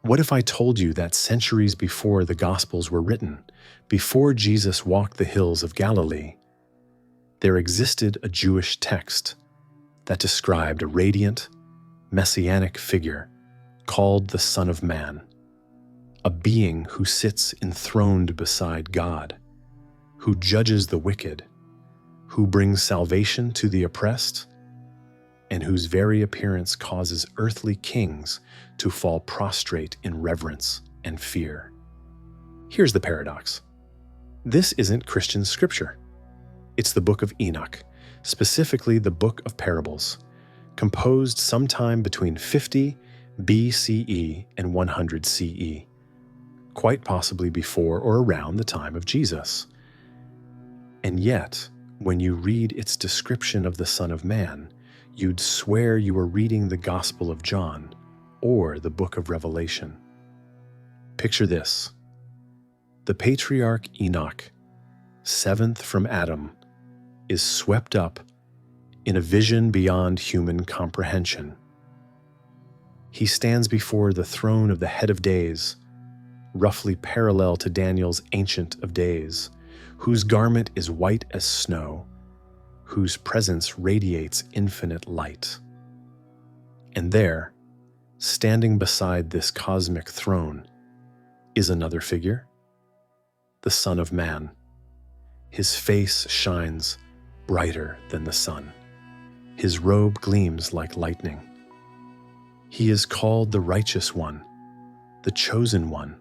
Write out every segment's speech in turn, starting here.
What if I told you that centuries before the Gospels were written, before Jesus walked the hills of Galilee, there existed a Jewish text that described a radiant, messianic figure called the Son of Man, a being who sits enthroned beside God, who judges the wicked, who brings salvation to the oppressed, and whose very appearance causes earthly kings to fall prostrate in reverence and fear. Here's the paradox. This isn't Christian scripture. It's the book of Enoch, specifically the book of parables, composed sometime between 50 BCE and 100 CE, quite possibly before or around the time of Jesus. And yet, when you read its description of the Son of Man, you'd swear you were reading the Gospel of John or the book of Revelation. Picture this. The patriarch Enoch, seventh from Adam, is swept up in a vision beyond human comprehension. He stands before the throne of the Head of Days, roughly parallel to Daniel's Ancient of Days, whose garment is white as snow, whose presence radiates infinite light. And there, standing beside this cosmic throne, is another figure, the Son of Man. His face shines brighter than the sun. His robe gleams like lightning. He is called the Righteous One, the Chosen One,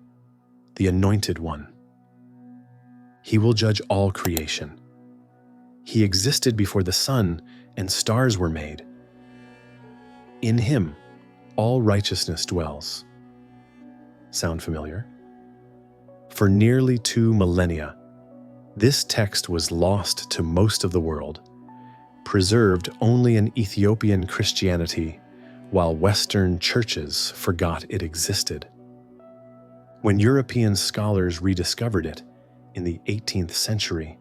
the Anointed One. He will judge all creation. He existed before the sun and stars were made. In him, all righteousness dwells. Sound familiar? For nearly 2 millennia, this text was lost to most of the world, preserved only in Ethiopian Christianity, while Western churches forgot it existed. When European scholars rediscovered it in the 18th century,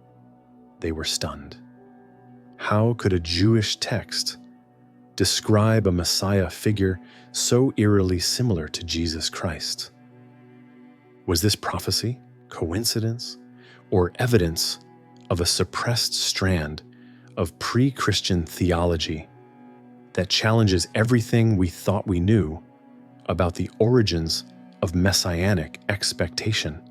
they were stunned. How could a Jewish text describe a Messiah figure so eerily similar to Jesus Christ? Was this prophecy, coincidence, or evidence of a suppressed strand of pre-Christian theology that challenges everything we thought we knew about the origins of messianic expectation?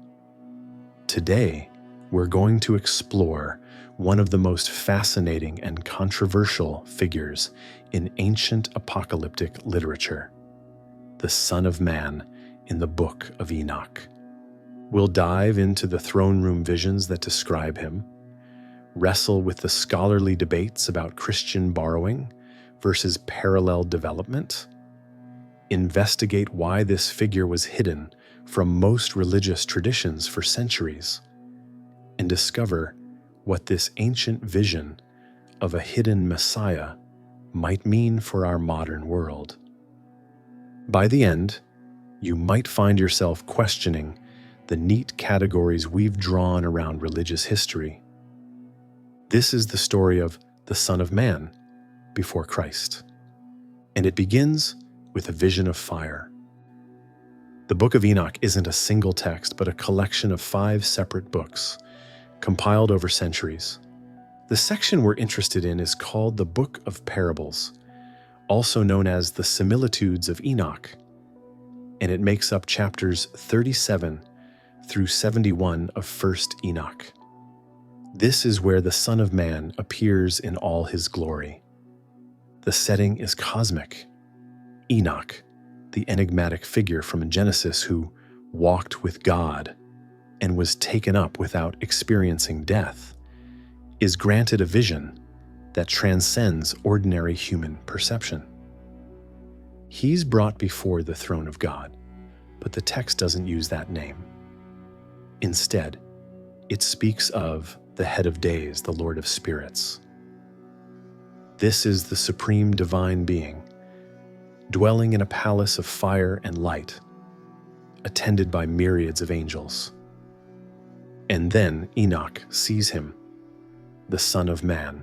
Today, we're going to explore one of the most fascinating and controversial figures in ancient apocalyptic literature, the Son of Man in the book of Enoch. We'll dive into the throne room visions that describe him, wrestle with the scholarly debates about Christian borrowing versus parallel development, investigate why this figure was hidden from most religious traditions for centuries, and discover what this ancient vision of a hidden Messiah might mean for our modern world. By the end, you might find yourself questioning the neat categories we've drawn around religious history. This is the story of the Son of Man before Christ, and it begins with a vision of fire. The Book of Enoch isn't a single text, but a collection of 5 separate books, compiled over centuries. The section we're interested in is called the Book of Parables, also known as the Similitudes of Enoch, and it makes up chapters 37 through 71 of 1st Enoch. This is where the Son of Man appears in all his glory. The setting is cosmic. Enoch, the enigmatic figure from Genesis who walked with God and was taken up without experiencing death, is granted a vision that transcends ordinary human perception. He's brought before the throne of God, but the text doesn't use that name. Instead, it speaks of the Head of Days, the Lord of Spirits. This is the supreme divine being, dwelling in a palace of fire and light, attended by myriads of angels. And then Enoch sees him, the Son of Man.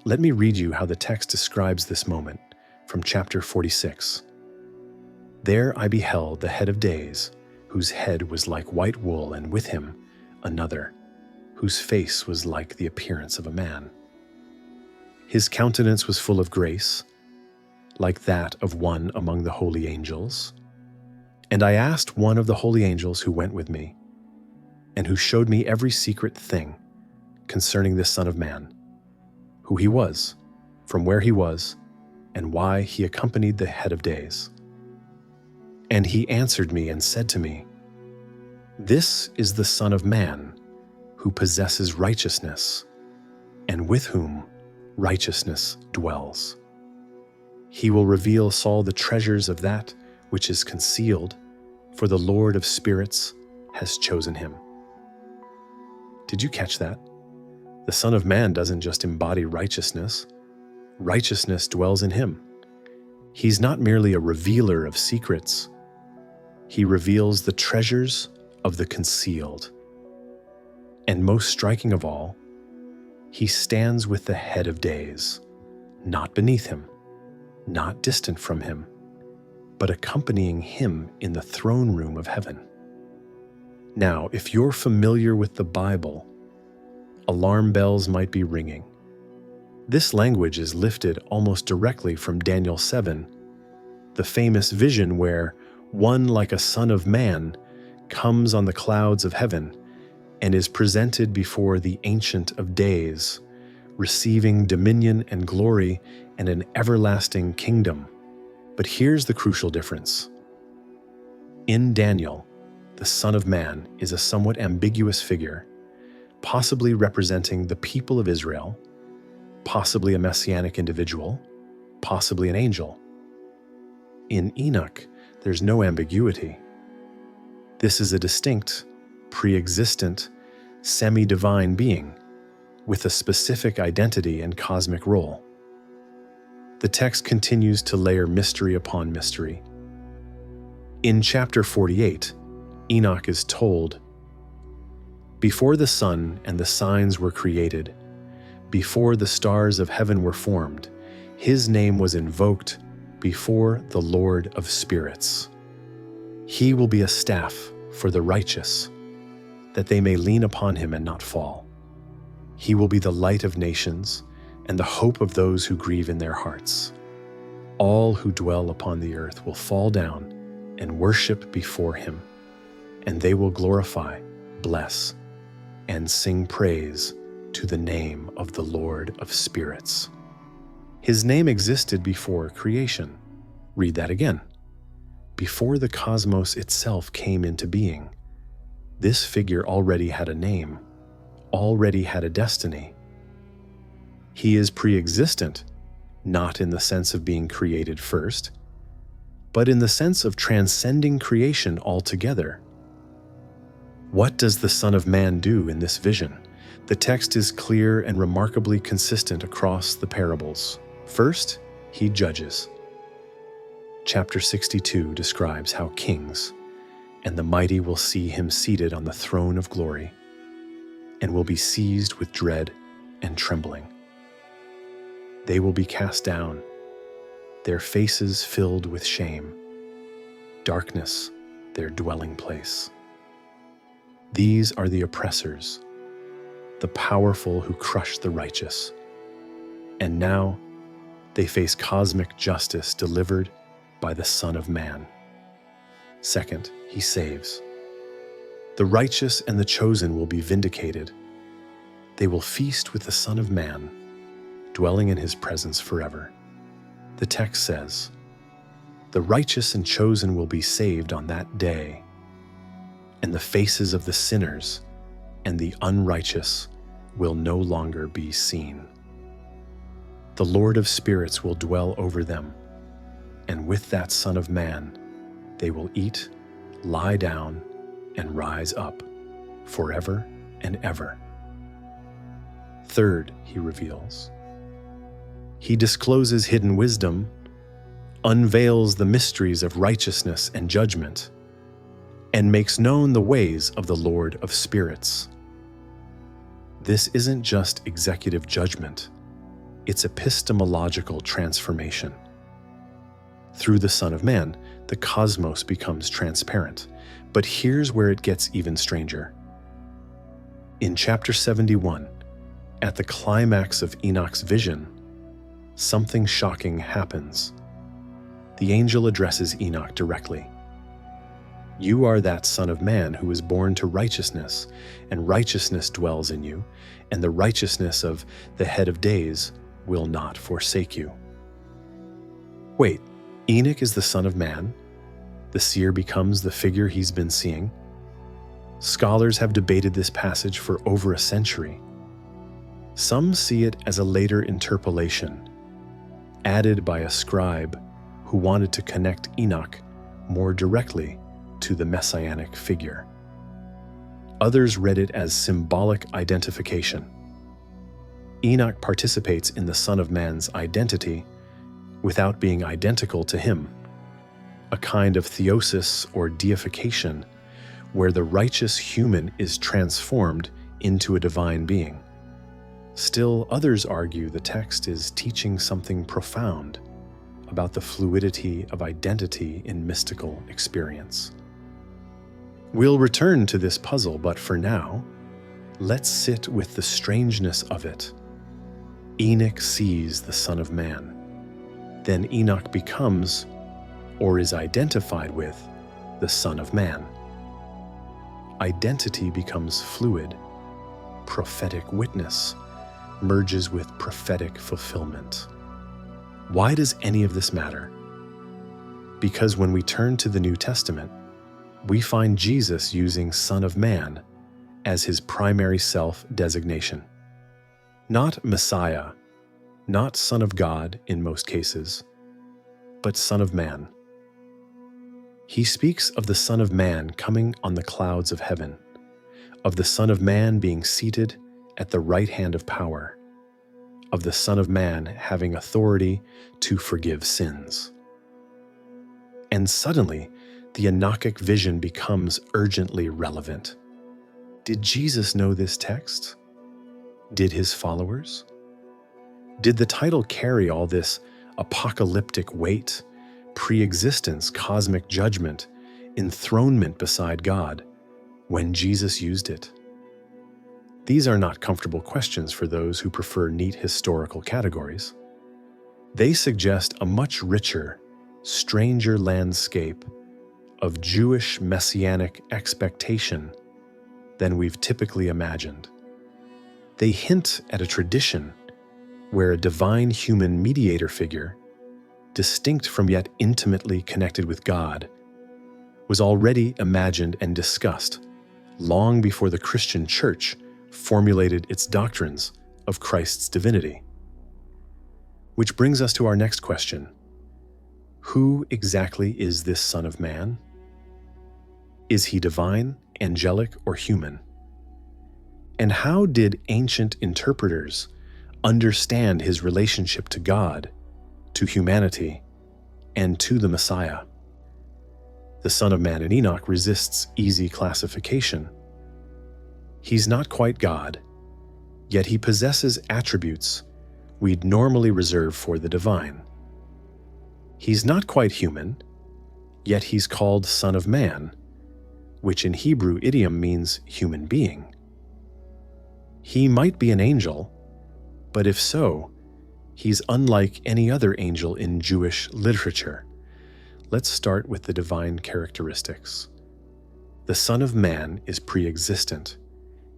Let me read you how the text describes this moment from chapter 46. There I beheld the head of days, whose head was like white wool, and with him another, whose face was like the appearance of a man. His countenance was full of grace, like that of one among the holy angels. And I asked one of the holy angels who went with me, and who showed me every secret thing concerning this Son of Man, who he was, from where he was, and why he accompanied the head of days. And he answered me and said to me, "This is the Son of Man, who possesses righteousness, and with whom righteousness dwells. He will reveal Saul the treasures of that which is concealed, for the Lord of spirits has chosen him." Did you catch that? The Son of Man doesn't just embody righteousness. Righteousness dwells in him. He's not merely a revealer of secrets. He reveals the treasures of the concealed. And most striking of all, he stands with the head of days, not beneath him, not distant from him, but accompanying him in the throne room of heaven. Now, if you're familiar with the Bible, alarm bells might be ringing. This language is lifted almost directly from Daniel 7, the famous vision where one like a son of man comes on the clouds of heaven and is presented before the Ancient of Days, receiving dominion and glory and an everlasting kingdom. But here's the crucial difference. In Daniel, the Son of Man is a somewhat ambiguous figure, possibly representing the people of Israel, possibly a messianic individual, possibly an angel. In Enoch, there's no ambiguity. This is a distinct, pre-existent, semi-divine being with a specific identity and cosmic role. The text continues to layer mystery upon mystery. In chapter 48, Enoch is told, "Before the sun and the signs were created, before the stars of heaven were formed, his name was invoked before the Lord of spirits. He will be a staff for the righteous, that they may lean upon him and not fall. He will be the light of nations and the hope of those who grieve in their hearts. All who dwell upon the earth will fall down and worship before him, and they will glorify, bless, and sing praise to the name of the Lord of spirits." His name existed before creation. Read that again. Before the cosmos itself came into being, this figure already had a name, already had a destiny. He is pre-existent, not in the sense of being created first, but in the sense of transcending creation altogether. What does the Son of Man do in this vision? The text is clear and remarkably consistent across the parables. First, he judges. Chapter 62 describes how kings and the mighty will see him seated on the throne of glory and will be seized with dread and trembling. They will be cast down, their faces filled with shame, darkness their dwelling place. These are the oppressors, the powerful who crush the righteous, and now they face cosmic justice delivered by the Son of Man. Second, he saves. The righteous and the chosen will be vindicated. They will feast with the Son of Man, dwelling in his presence forever. The text says, "The righteous and chosen will be saved on that day, and the faces of the sinners and the unrighteous will no longer be seen. The Lord of spirits will dwell over them, and with that Son of Man, they will eat, lie down, and rise up forever and ever." Third, he reveals. He discloses hidden wisdom, unveils the mysteries of righteousness and judgment, and makes known the ways of the Lord of spirits. This isn't just executive judgment, it's epistemological transformation. Through the Son of Man, the the cosmos becomes transparent. But here's where it gets even stranger. In chapter 71, at the climax of Enoch's vision, something shocking happens. The angel addresses Enoch directly. "You are that Son of Man who was born to righteousness, and righteousness dwells in you, and the righteousness of the Head of Days will not forsake you." Wait, Enoch is the Son of Man? The seer becomes the figure he's been seeing? Scholars have debated this passage for over a century. Some see it as a later interpolation, added by a scribe who wanted to connect Enoch more directly to the messianic figure. Others read it as symbolic identification. Enoch participates in the Son of Man's identity without being identical to him, a kind of theosis or deification where the righteous human is transformed into a divine being. Still, others argue the text is teaching something profound about the fluidity of identity in mystical experience. We'll return to this puzzle, but for now, let's sit with the strangeness of it. Enoch sees the Son of Man. Then Enoch becomes, or is identified with, the Son of Man. Identity becomes fluid. Prophetic witness merges with prophetic fulfillment. Why does any of this matter? Because when we turn to the New Testament, we find Jesus using Son of Man as his primary self-designation. Not Messiah, not Son of God in most cases, but Son of Man. He speaks of the Son of Man coming on the clouds of heaven, of the Son of Man being seated at the right hand of power, of the Son of Man having authority to forgive sins. And suddenly, the Enochic vision becomes urgently relevant. Did Jesus know this text? Did his followers? Did the title carry all this apocalyptic weight, pre-existence, cosmic judgment, enthronement beside God when Jesus used it? These are not comfortable questions for those who prefer neat historical categories. They suggest a much richer, stranger landscape of Jewish messianic expectation than we've typically imagined. They hint at a tradition where a divine human mediator figure, distinct from yet intimately connected with God, was already imagined and discussed long before the Christian Church formulated its doctrines of Christ's divinity. Which brings us to our next question. Who exactly is this Son of Man? Is he divine, angelic, or human? And how did ancient interpreters understand his relationship to God, to humanity, and to the Messiah? The Son of Man in Enoch resists easy classification. He's not quite God, yet he possesses attributes we'd normally reserve for the divine. He's not quite human, yet he's called Son of Man, which in Hebrew idiom means human being. He might be an angel, but if so, he's unlike any other angel in Jewish literature. Let's start with the divine characteristics. The Son of Man is pre-existent,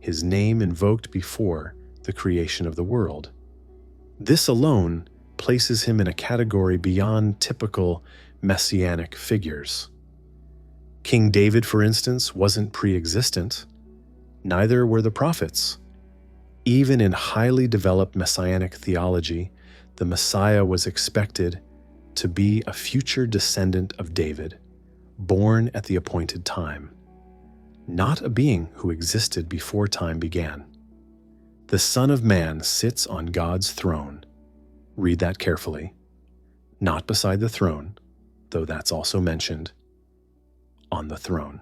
his name invoked before the creation of the world. This alone places him in a category beyond typical messianic figures. King David, for instance, wasn't pre-existent. Neither were the prophets. Even in highly developed messianic theology, the Messiah was expected to be a future descendant of David, born at the appointed time, not a being who existed before time began. The Son of Man sits on God's throne. Read that carefully. Not beside the throne, though that's also mentioned, on the throne.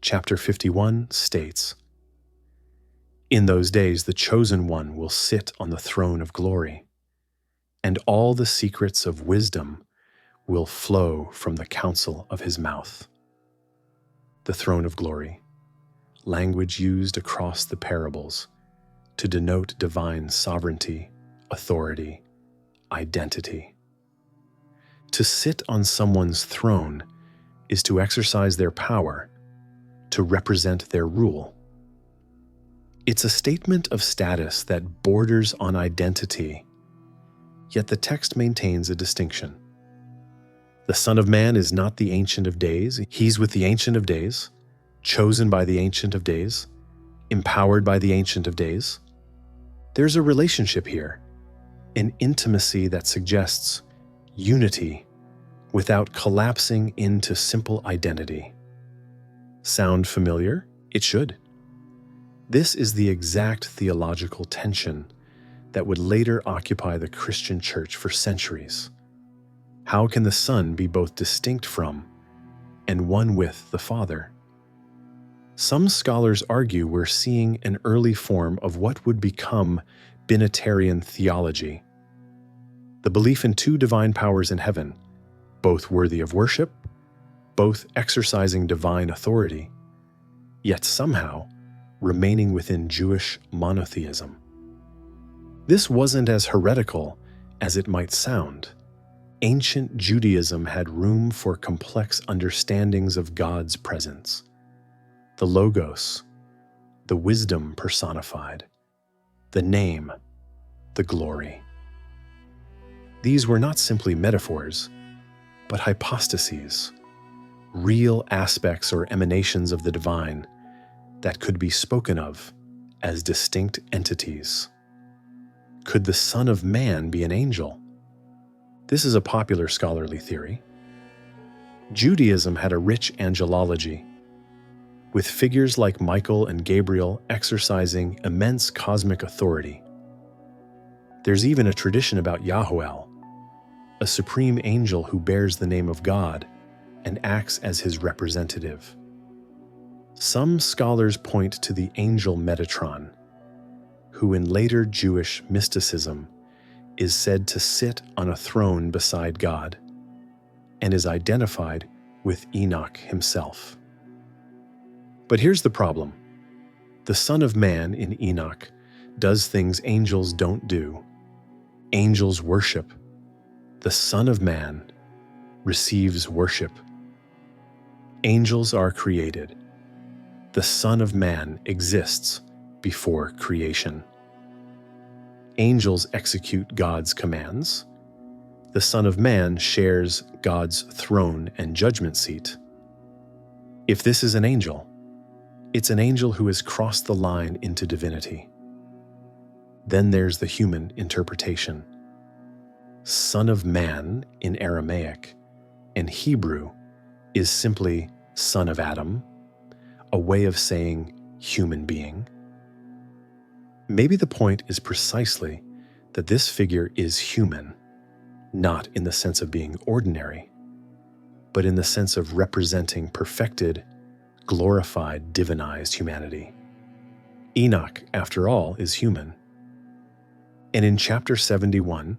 Chapter 51 states, "In those days the Chosen One will sit on the throne of glory, and all the secrets of wisdom will flow from the counsel of his mouth. The throne of glory, language used across the parables to denote divine sovereignty, authority, identity. To sit on someone's throne is to exercise their power, to represent their rule. It's a statement of status that borders on identity, yet the text maintains a distinction. The Son of Man is not the Ancient of Days. He's with the Ancient of Days, chosen by the Ancient of Days, empowered by the Ancient of Days. There's a relationship here, an intimacy that suggests unity without collapsing into simple identity. Sound familiar? It should. This is the exact theological tension that would later occupy the Christian church for centuries. How can the Son be both distinct from and one with the Father? Some scholars argue we're seeing an early form of what would become binitarian theology, the belief in two divine powers in heaven, both worthy of worship, both exercising divine authority, yet somehow remaining within Jewish monotheism. This wasn't as heretical as it might sound. Ancient Judaism had room for complex understandings of God's presence, the Logos, the wisdom personified, the name, the glory. These were not simply metaphors, but hypostases, real aspects or emanations of the divine that could be spoken of as distinct entities. Could the Son of Man be an angel? This is a popular scholarly theory. Judaism had a rich angelology, with figures like Michael and Gabriel exercising immense cosmic authority. There's even a tradition about Yahuel, a supreme angel who bears the name of God and acts as his representative. Some scholars point to the angel Metatron, who in later Jewish mysticism is said to sit on a throne beside God and is identified with Enoch himself. But here's the problem. The Son of Man in Enoch does things angels don't do. Angels worship. The Son of Man receives worship. Angels are created. The Son of Man exists before creation. Angels execute God's commands. The Son of Man shares God's throne and judgment seat. If this is an angel, it's an angel who has crossed the line into divinity. Then there's the human interpretation. Son of Man in Aramaic and Hebrew is simply son of Adam, a way of saying human being. Maybe the point is precisely that this figure is human, not in the sense of being ordinary, but in the sense of representing perfected, glorified, divinized humanity. Enoch, after all, is human. And in chapter 71,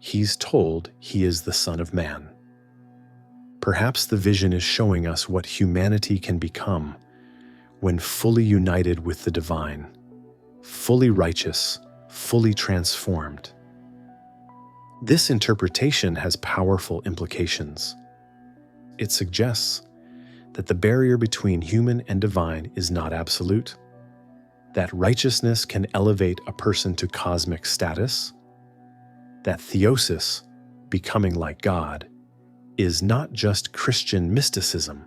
he's told he is the Son of Man. Perhaps the vision is showing us what humanity can become when fully united with the divine, fully righteous, fully transformed. This interpretation has powerful implications. It suggests that the barrier between human and divine is not absolute, that righteousness can elevate a person to cosmic status, that theosis, becoming like God, is not just Christian mysticism,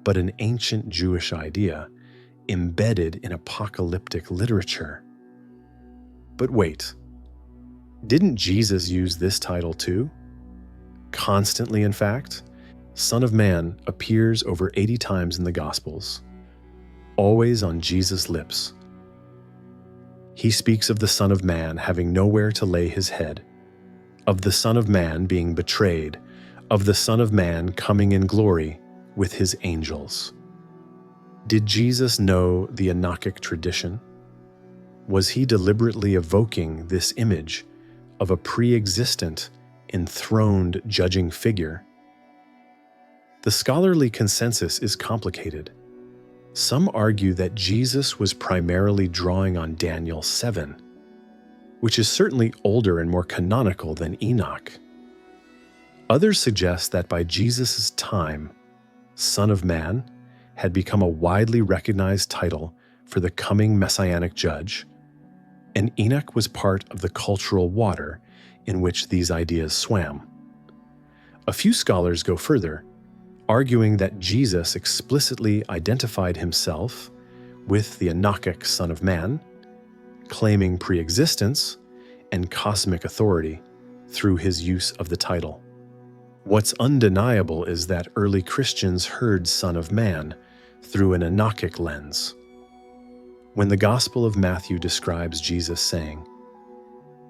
but an ancient Jewish idea embedded in apocalyptic literature. But wait, didn't Jesus use this title too? Constantly, in fact. Son of Man appears over 80 times in the Gospels, always on Jesus' lips. He speaks of the Son of Man having nowhere to lay his head, of the Son of Man being betrayed, of the Son of Man coming in glory with his angels. Did Jesus know the Enochic tradition? Was he deliberately evoking this image of a pre-existent, enthroned judging figure The scholarly consensus is complicated. Some argue that Jesus was primarily drawing on Daniel 7, which is certainly older and more canonical than Enoch. Others suggest that by Jesus' time, Son of Man had become a widely recognized title for the coming messianic judge, and Enoch was part of the cultural water in which these ideas swam. A few scholars go further, arguing that Jesus explicitly identified himself with the Enochic Son of Man, claiming pre-existence and cosmic authority through his use of the title. What's undeniable is that early Christians heard Son of Man through an Enochic lens. When the Gospel of Matthew describes Jesus saying,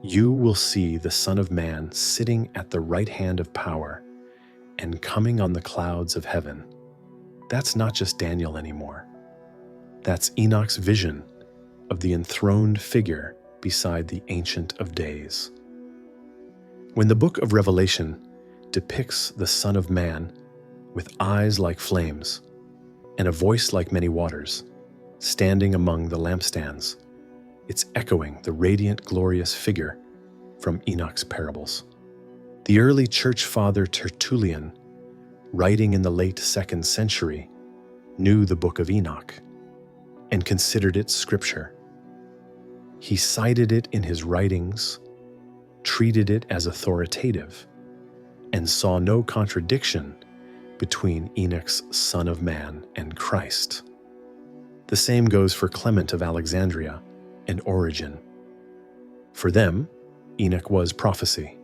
"You will see the Son of Man sitting at the right hand of power and coming on the clouds of heaven," that's not just Daniel anymore. That's Enoch's vision of the enthroned figure beside the Ancient of Days. When the book of Revelation depicts the Son of Man with eyes like flames and a voice like many waters, standing among the lampstands, it's echoing the radiant, glorious figure from Enoch's parables. The early church father Tertullian, writing in the late 2nd century, knew the book of Enoch and considered it scripture. He cited it in his writings, treated it as authoritative, and saw no contradiction between Enoch's Son of Man and Christ. The same goes for Clement of Alexandria and Origen. For them, Enoch was prophecy,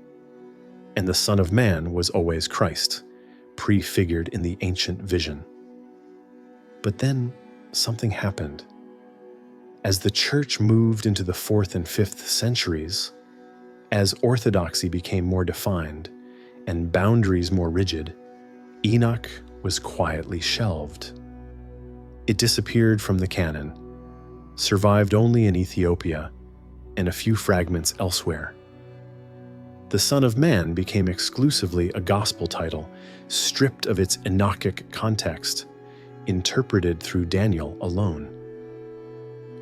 and the Son of Man was always Christ, prefigured in the ancient vision. But then something happened. As the church moved into the 4th and 5th centuries, as orthodoxy became more defined and boundaries more rigid, Enoch was quietly shelved. It disappeared from the canon, survived only in Ethiopia and a few fragments elsewhere. The Son of Man became exclusively a gospel title, stripped of its Enochic context, interpreted through Daniel alone.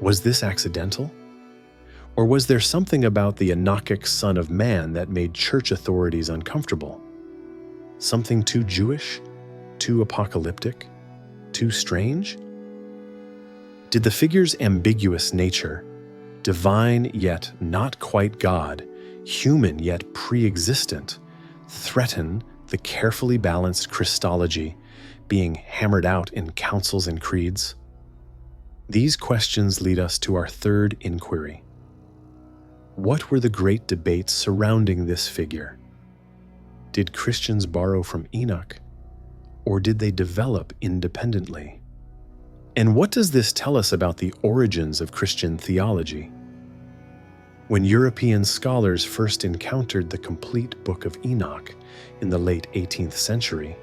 Was this accidental? Or was there something about the Enochic Son of Man that made church authorities uncomfortable? Something too Jewish? Too apocalyptic? Too strange? Did the figure's ambiguous nature, divine yet not quite God, human yet pre-existent, threaten the carefully balanced Christology being hammered out in councils and creeds? These questions lead us to our third inquiry. What were the great debates surrounding this figure? Did Christians borrow from Enoch, or did they develop independently? And what does this tell us about the origins of Christian theology? When European scholars first encountered the complete Book of Enoch in the late 18th century,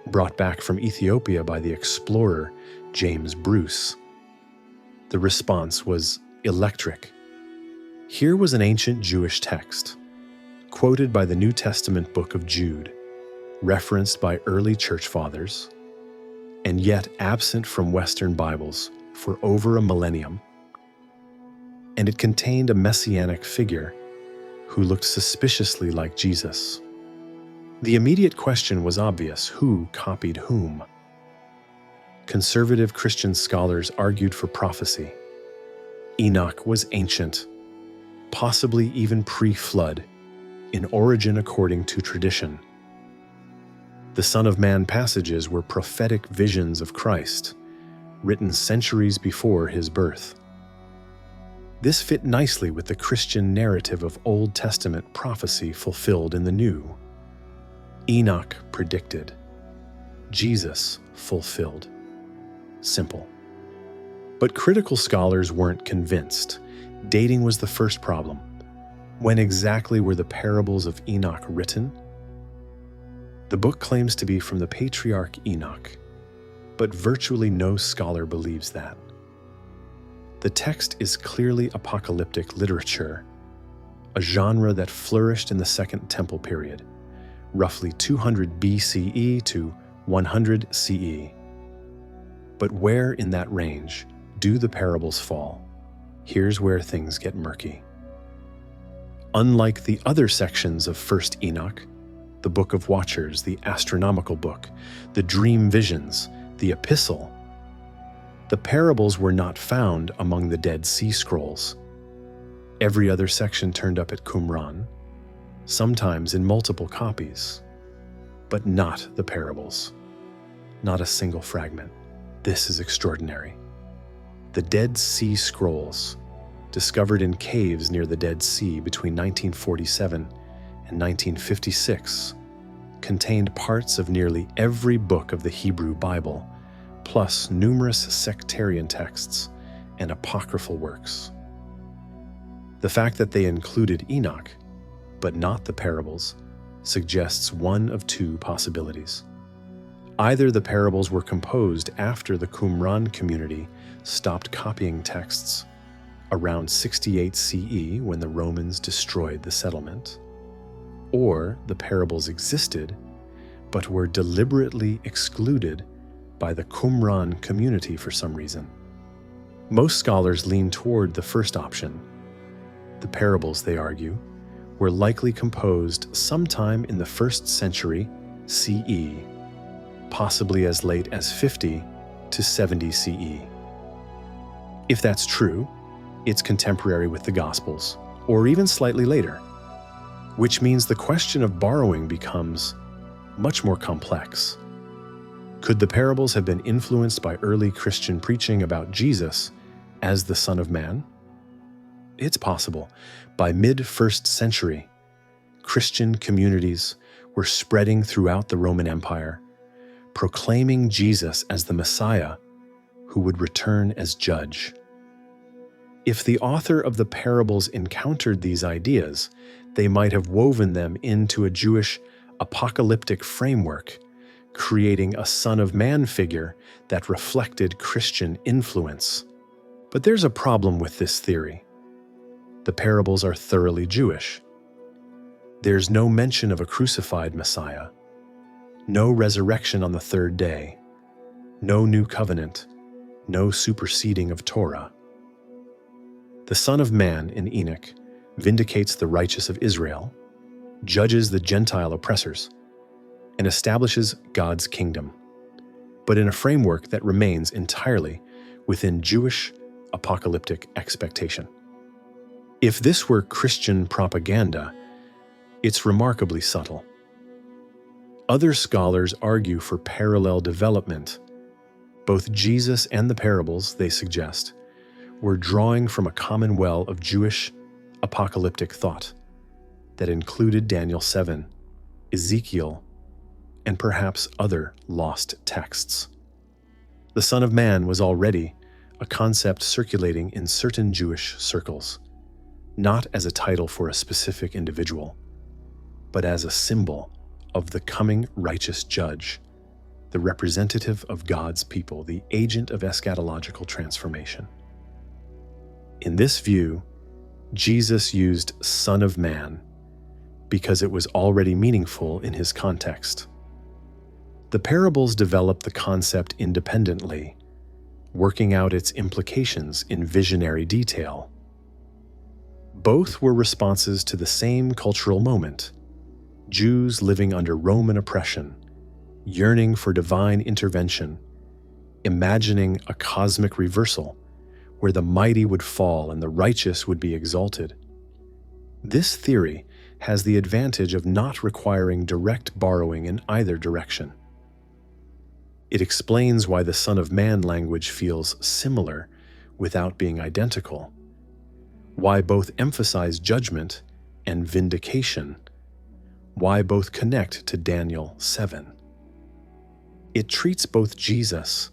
brought back from Ethiopia by the explorer James Bruce, the response was electric. Here was an ancient Jewish text, quoted by the New Testament book of Jude, referenced by early church fathers, and yet absent from Western Bibles for over a millennium. And it contained a messianic figure who looked suspiciously like Jesus. The immediate question was obvious: who copied whom? Conservative Christian scholars argued for prophecy. Enoch was ancient, possibly even pre-flood, in origin according to tradition. The Son of Man passages were prophetic visions of Christ, written centuries before his birth. This fit nicely with the Christian narrative of Old Testament prophecy fulfilled in the New. Enoch predicted. Jesus fulfilled. Simple. But critical scholars weren't convinced. Dating was the first problem. When exactly were the parables of Enoch written? The book claims to be from the patriarch Enoch, but virtually no scholar believes that. The text is clearly apocalyptic literature, a genre that flourished in the Second Temple period, roughly 200 BCE to 100 CE. But where in that range do the parables fall? Here's where things get murky. Unlike the other sections of 1st Enoch, the Book of Watchers, the astronomical book, the dream visions, the epistle, the parables were not found among the Dead Sea Scrolls. Every other section turned up at Qumran, sometimes in multiple copies, but not the parables. Not a single fragment. This is extraordinary. The Dead Sea Scrolls, discovered in caves near the Dead Sea between 1947 and 1956, contained parts of nearly every book of the Hebrew Bible, plus numerous sectarian texts and apocryphal works. The fact that they included Enoch, but not the parables, suggests one of two possibilities. Either the parables were composed after the Qumran community stopped copying texts around 68 CE when the Romans destroyed the settlement, or the parables existed but were deliberately excluded by the Qumran community for some reason. Most scholars lean toward the first option. The parables, they argue, were likely composed sometime in the 1st century CE, possibly as late as 50 to 70 CE. If that's true, it's contemporary with the Gospels, or even slightly later, which means the question of borrowing becomes much more complex. Could the parables have been influenced by early Christian preaching about Jesus as the Son of Man? It's possible. By mid-1st century, Christian communities were spreading throughout the Roman Empire, proclaiming Jesus as the Messiah who would return as judge. If the author of the parables encountered these ideas, they might have woven them into a Jewish apocalyptic framework, creating a Son of Man figure that reflected Christian influence. But there's a problem with this theory. The parables are thoroughly Jewish. There's no mention of a crucified Messiah, no resurrection on the 3rd day, no new covenant, no superseding of Torah. The Son of Man in Enoch vindicates the righteous of Israel, judges the Gentile oppressors, and establishes God's kingdom, but in a framework that remains entirely within Jewish apocalyptic expectation. If this were Christian propaganda, it's remarkably subtle. Other scholars argue for parallel development. Both Jesus and the parables, they suggest, were drawing from a common well of Jewish apocalyptic thought that included Daniel 7, Ezekiel, and perhaps other lost texts. The Son of Man was already a concept circulating in certain Jewish circles, not as a title for a specific individual, but as a symbol of the coming righteous judge, the representative of God's people, the agent of eschatological transformation. In this view, Jesus used Son of Man because it was already meaningful in his context. The parables develop the concept independently, working out its implications in visionary detail. Both were responses to the same cultural moment: Jews living under Roman oppression, yearning for divine intervention, imagining a cosmic reversal where the mighty would fall and the righteous would be exalted. This theory has the advantage of not requiring direct borrowing in either direction. It explains why the Son of Man language feels similar without being identical, why both emphasize judgment and vindication, why both connect to Daniel 7. It treats both Jesus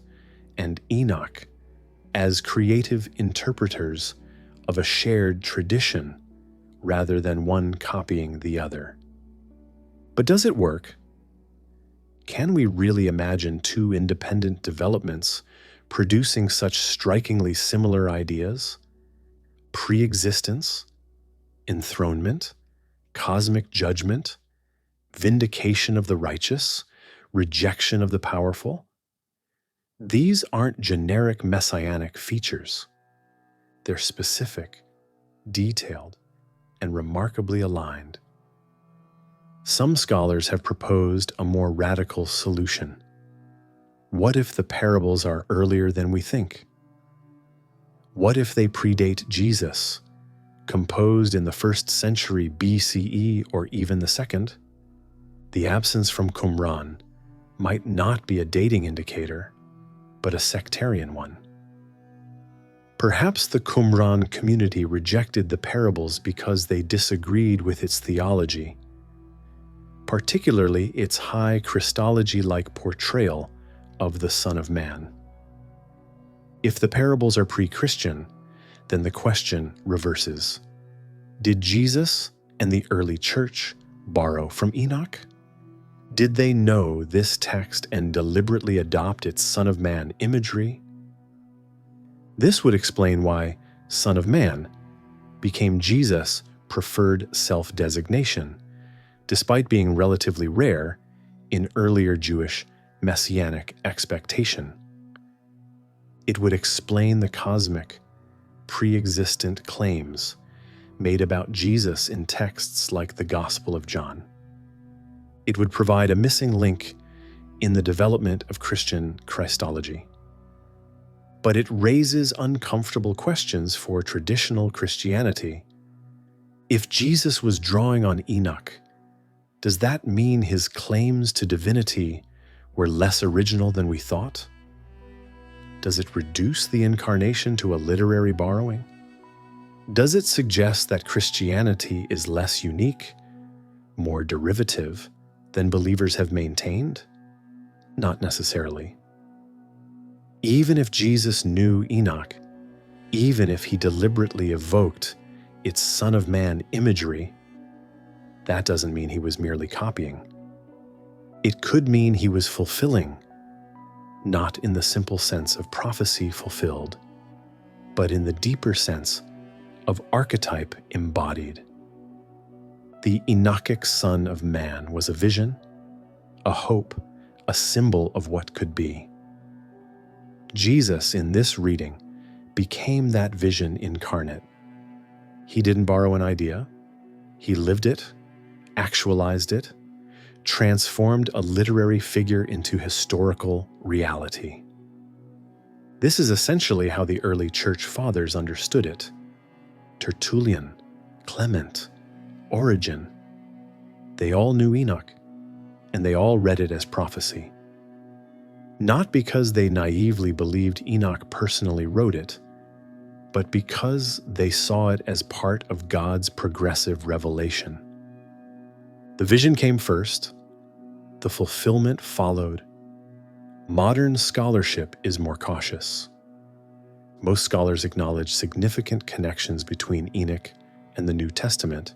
and Enoch as creative interpreters of a shared tradition rather than one copying the other. But does it work? Can we really imagine two independent developments producing such strikingly similar ideas? Pre-existence, enthronement, cosmic judgment, vindication of the righteous, rejection of the powerful. These aren't generic messianic features. They're specific, detailed, and remarkably aligned. Some scholars have proposed a more radical solution. What if the parables are earlier than we think? What if they predate Jesus, composed in the 1st century BCE or even the 2nd? The absence from Qumran might not be a dating indicator, but a sectarian one. Perhaps the Qumran community rejected the parables because they disagreed with its theology, particularly its high Christology-like portrayal of the Son of Man. If the parables are pre-Christian, then the question reverses. Did Jesus and the early church borrow from Enoch? Did they know this text and deliberately adopt its Son of Man imagery? This would explain why Son of Man became Jesus' preferred self-designation, despite being relatively rare in earlier Jewish messianic expectation. It would explain the cosmic, pre-existent claims made about Jesus in texts like the Gospel of John. It would provide a missing link in the development of Christian Christology. But it raises uncomfortable questions for traditional Christianity. If Jesus was drawing on Enoch, does that mean his claims to divinity were less original than we thought? Does it reduce the incarnation to a literary borrowing? Does it suggest that Christianity is less unique, more derivative, than believers have maintained? Not necessarily. Even if Jesus knew Enoch, even if he deliberately evoked its Son of Man imagery, that doesn't mean he was merely copying. It could mean he was fulfilling, not in the simple sense of prophecy fulfilled, but in the deeper sense of archetype embodied. The Enochic Son of Man was a vision, a hope, a symbol of what could be. Jesus, in this reading, became that vision incarnate. He didn't borrow an idea. He lived it, actualized it, transformed a literary figure into historical reality. This is essentially how the early church fathers understood it. Tertullian, Clement, Origen, they all knew Enoch, and they all read it as prophecy. Not because they naively believed Enoch personally wrote it, but because they saw it as part of God's progressive revelation. The vision came first, the fulfillment followed. Modern scholarship is more cautious. Most scholars acknowledge significant connections between Enoch and the New Testament,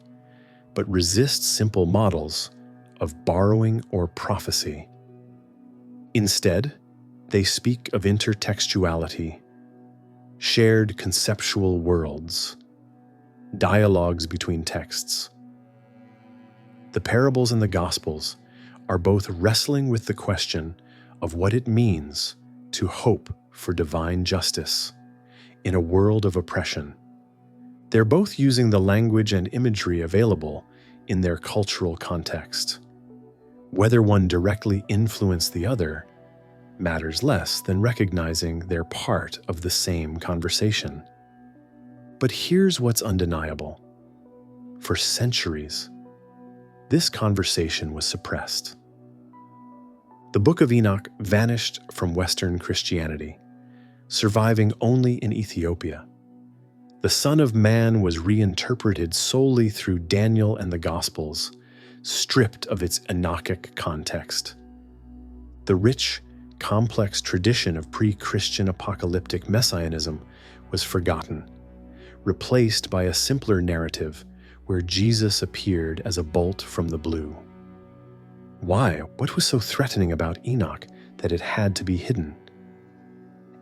but resist simple models of borrowing or prophecy. Instead, they speak of intertextuality, shared conceptual worlds, dialogues between texts. The parables and the Gospels are both wrestling with the question of what it means to hope for divine justice in a world of oppression. They're both using the language and imagery available in their cultural context. Whether one directly influenced the other matters less than recognizing they're part of the same conversation. But here's what's undeniable. For centuries, this conversation was suppressed. The Book of Enoch vanished from Western Christianity, surviving only in Ethiopia. The Son of Man was reinterpreted solely through Daniel and the Gospels, stripped of its Enochic context. The rich, complex tradition of pre-Christian apocalyptic messianism was forgotten, replaced by a simpler narrative where Jesus appeared as a bolt from the blue. Why? What was so threatening about Enoch that it had to be hidden?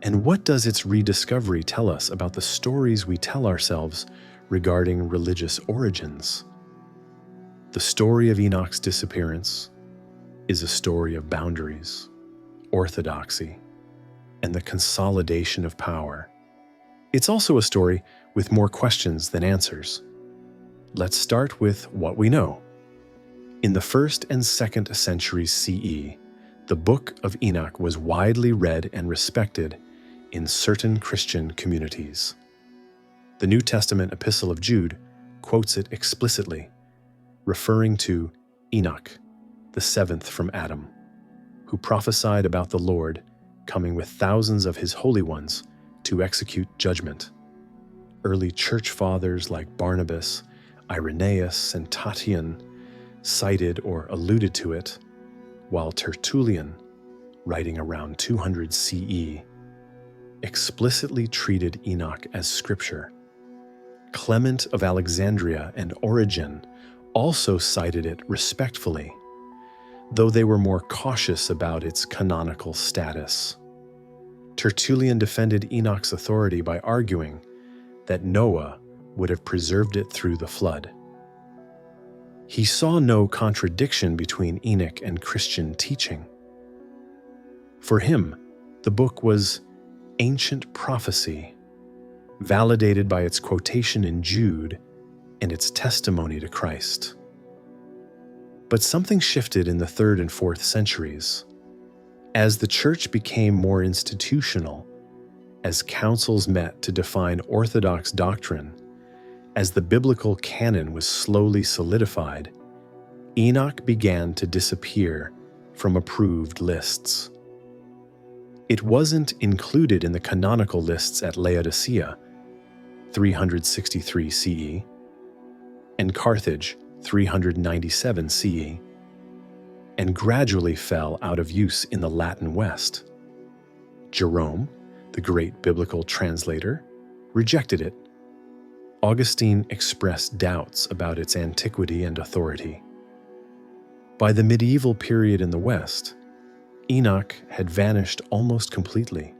And what does its rediscovery tell us about the stories we tell ourselves regarding religious origins? The story of Enoch's disappearance, is a story of boundaries, orthodoxy, and the consolidation of power. It's also a story with more questions than answers. Let's start with what we know. In the 1st and 2nd centuries CE, the Book of Enoch was widely read and respected in certain Christian communities. The New Testament Epistle of Jude quotes it explicitly, referring to Enoch, the 7th from Adam, who prophesied about the Lord coming with thousands of his holy ones to execute judgment. Early church fathers like Barnabas, Irenaeus, and Tatian cited or alluded to it, while Tertullian, writing around 200 CE, explicitly treated Enoch as scripture. Clement of Alexandria and Origen also cited it respectfully, though they were more cautious about its canonical status. Tertullian defended Enoch's authority by arguing that Noah would have preserved it through the flood. He saw no contradiction between Enoch and Christian teaching. For him, the book was ancient prophecy, validated by its quotation in Jude and its testimony to Christ. But something shifted in the 3rd and 4th centuries. As the church became more institutional, as councils met to define orthodox doctrine, as the biblical canon was slowly solidified, Enoch began to disappear from approved lists. It wasn't included in the canonical lists at Laodicea, 363 CE, and Carthage, 397 CE, and gradually fell out of use in the Latin West. Jerome, the great biblical translator, rejected it. Augustine expressed doubts about its antiquity and authority. By the medieval period in the West, Enoch had vanished almost completely.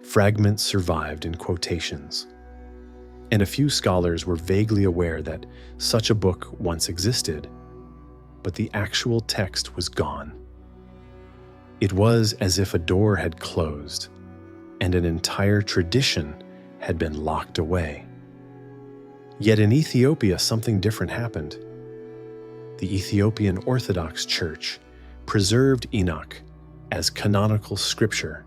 Fragments survived in quotations, and a few scholars were vaguely aware that such a book once existed, but the actual text was gone. It was as if a door had closed, and an entire tradition had been locked away. Yet in Ethiopia, something different happened. The Ethiopian Orthodox Church preserved Enoch as canonical scripture,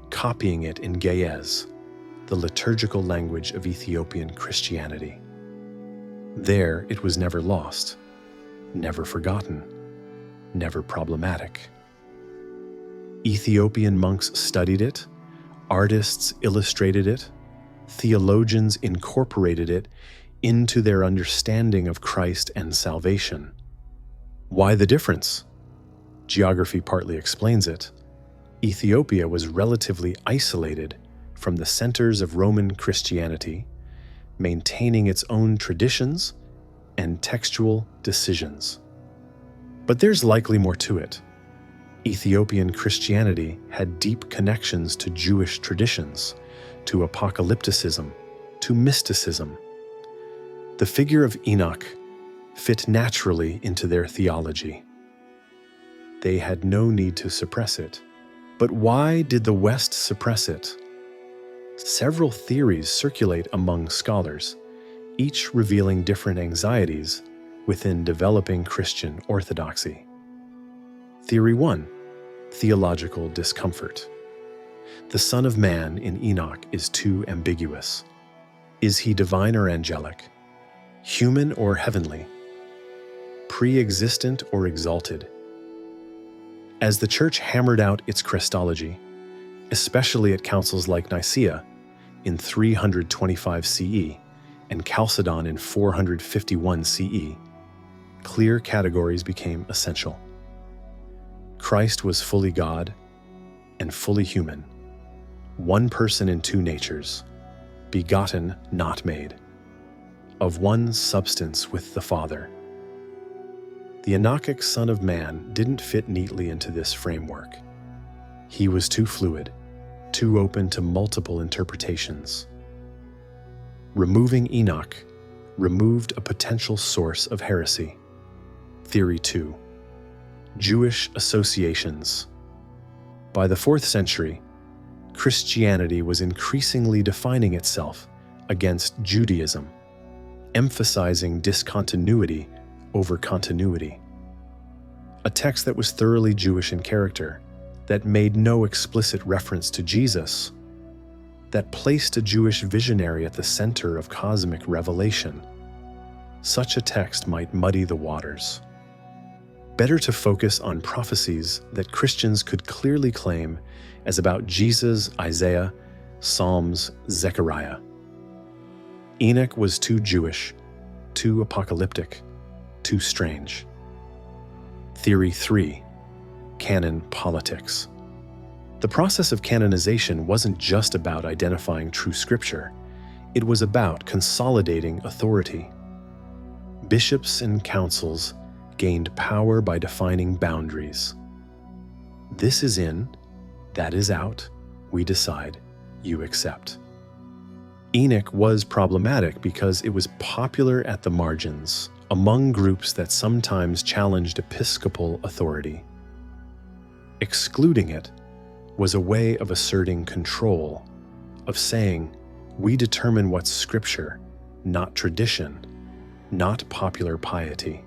copying it in Ge'ez, the liturgical language of Ethiopian Christianity. There it was never lost, never forgotten, never problematic. Ethiopian monks studied it, artists illustrated it, theologians incorporated it into their understanding of Christ and salvation. Why the difference? Geography partly explains it. Ethiopia was relatively isolated from the centers of Roman Christianity, maintaining its own traditions and textual decisions. But there's likely more to it. Ethiopian Christianity had deep connections to Jewish traditions, to apocalypticism, to mysticism. The figure of Enoch fit naturally into their theology. They had no need to suppress it. But why did the West suppress it? Several theories circulate among scholars, each revealing different anxieties within developing Christian orthodoxy. Theory 1: theological discomfort. The Son of Man in Enoch is too ambiguous. Is he divine or angelic? Human or heavenly? Pre-existent or exalted? As the Church hammered out its Christology, especially at councils like Nicaea in 325 CE and Chalcedon in 451 CE, clear categories became essential. Christ was fully God and fully human, one person in two natures, begotten, not made, of one substance with the Father. The Enochic Son of Man didn't fit neatly into this framework. He was too fluid, too open to multiple interpretations. Removing Enoch removed a potential source of heresy. Theory 2: Jewish associations. By the 4th century, Christianity was increasingly defining itself against Judaism, emphasizing discontinuity over continuity. A text that was thoroughly Jewish in character, that made no explicit reference to Jesus, that placed a Jewish visionary at the center of cosmic revelation. Such a text might muddy the waters. Better to focus on prophecies that Christians could clearly claim as about Jesus, Isaiah, Psalms, Zechariah. Enoch was too Jewish, too apocalyptic, too strange. Theory 3. Canon politics. The process of canonization wasn't just about identifying true scripture. It was about consolidating authority. Bishops and councils gained power by defining boundaries. This is in, that is out, we decide, you accept. Enoch was problematic because it was popular at the margins, among groups that sometimes challenged episcopal authority. Excluding it was a way of asserting control, of saying, we determine what's scripture, not tradition, not popular piety.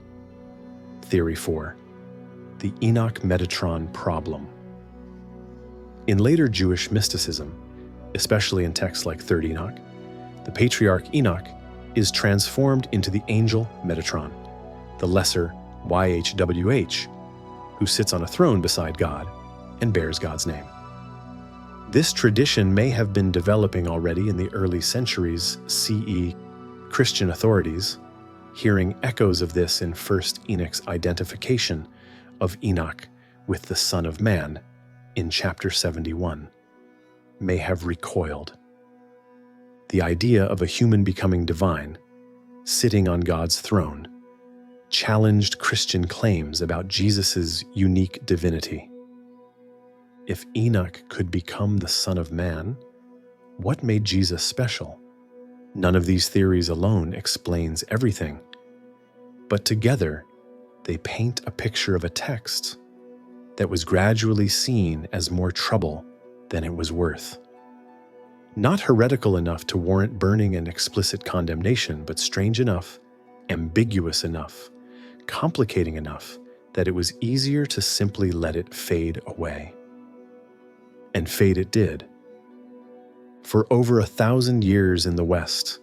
Theory 4. The Enoch-Metatron problem. In later Jewish mysticism, especially in texts like 3rd Enoch, the patriarch Enoch is transformed into the angel Metatron, the lesser YHWH, who sits on a throne beside God and bears God's name. This tradition may have been developing already in the early centuries CE. Christian authorities, hearing echoes of this in 1st Enoch's identification of Enoch with the Son of Man in chapter 71, may have recoiled. The idea of a human becoming divine, sitting on God's throne, challenged Christian claims about Jesus' unique divinity. If Enoch could become the Son of Man, what made Jesus special? None of these theories alone explains everything, but together they paint a picture of a text that was gradually seen as more trouble than it was worth. Not heretical enough to warrant burning and explicit condemnation, but strange enough, ambiguous enough, complicating enough that it was easier to simply let it fade away. And fade it did. For over 1,000 years in the West,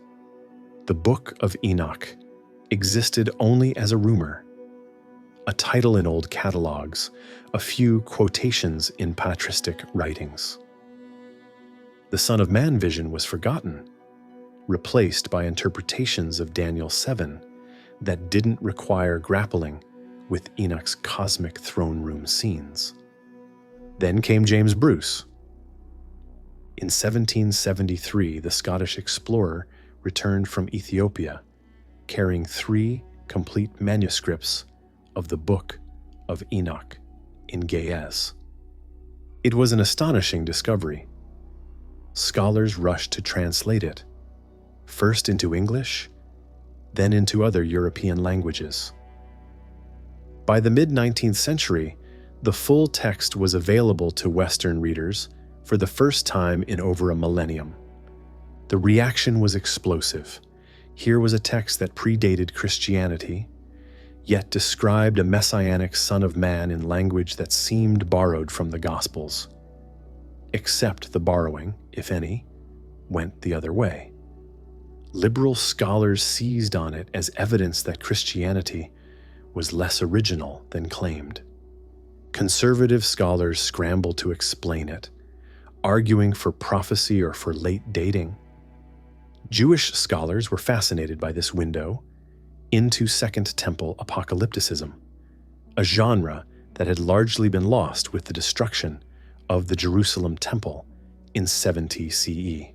the Book of Enoch existed only as a rumor, a title in old catalogs, a few quotations in patristic writings. The Son of Man vision was forgotten, replaced by interpretations of Daniel 7 that didn't require grappling with Enoch's cosmic throne room scenes. Then came James Bruce. In 1773, the Scottish explorer returned from Ethiopia, carrying 3 complete manuscripts of the Book of Enoch in Ge'ez. It was an astonishing discovery. Scholars rushed to translate it, first into English, then into other European languages. By the mid-19th century, the full text was available to Western readers for the first time in over a millennium. The reaction was explosive. Here was a text that predated Christianity, yet described a messianic Son of Man in language that seemed borrowed from the Gospels. Except the borrowing, if any, went the other way. Liberal scholars seized on it as evidence that Christianity was less original than claimed. Conservative scholars scrambled to explain it, arguing for prophecy or for late dating. Jewish scholars were fascinated by this window into Second Temple apocalypticism, a genre that had largely been lost with the destruction of the Jerusalem Temple in 70 CE.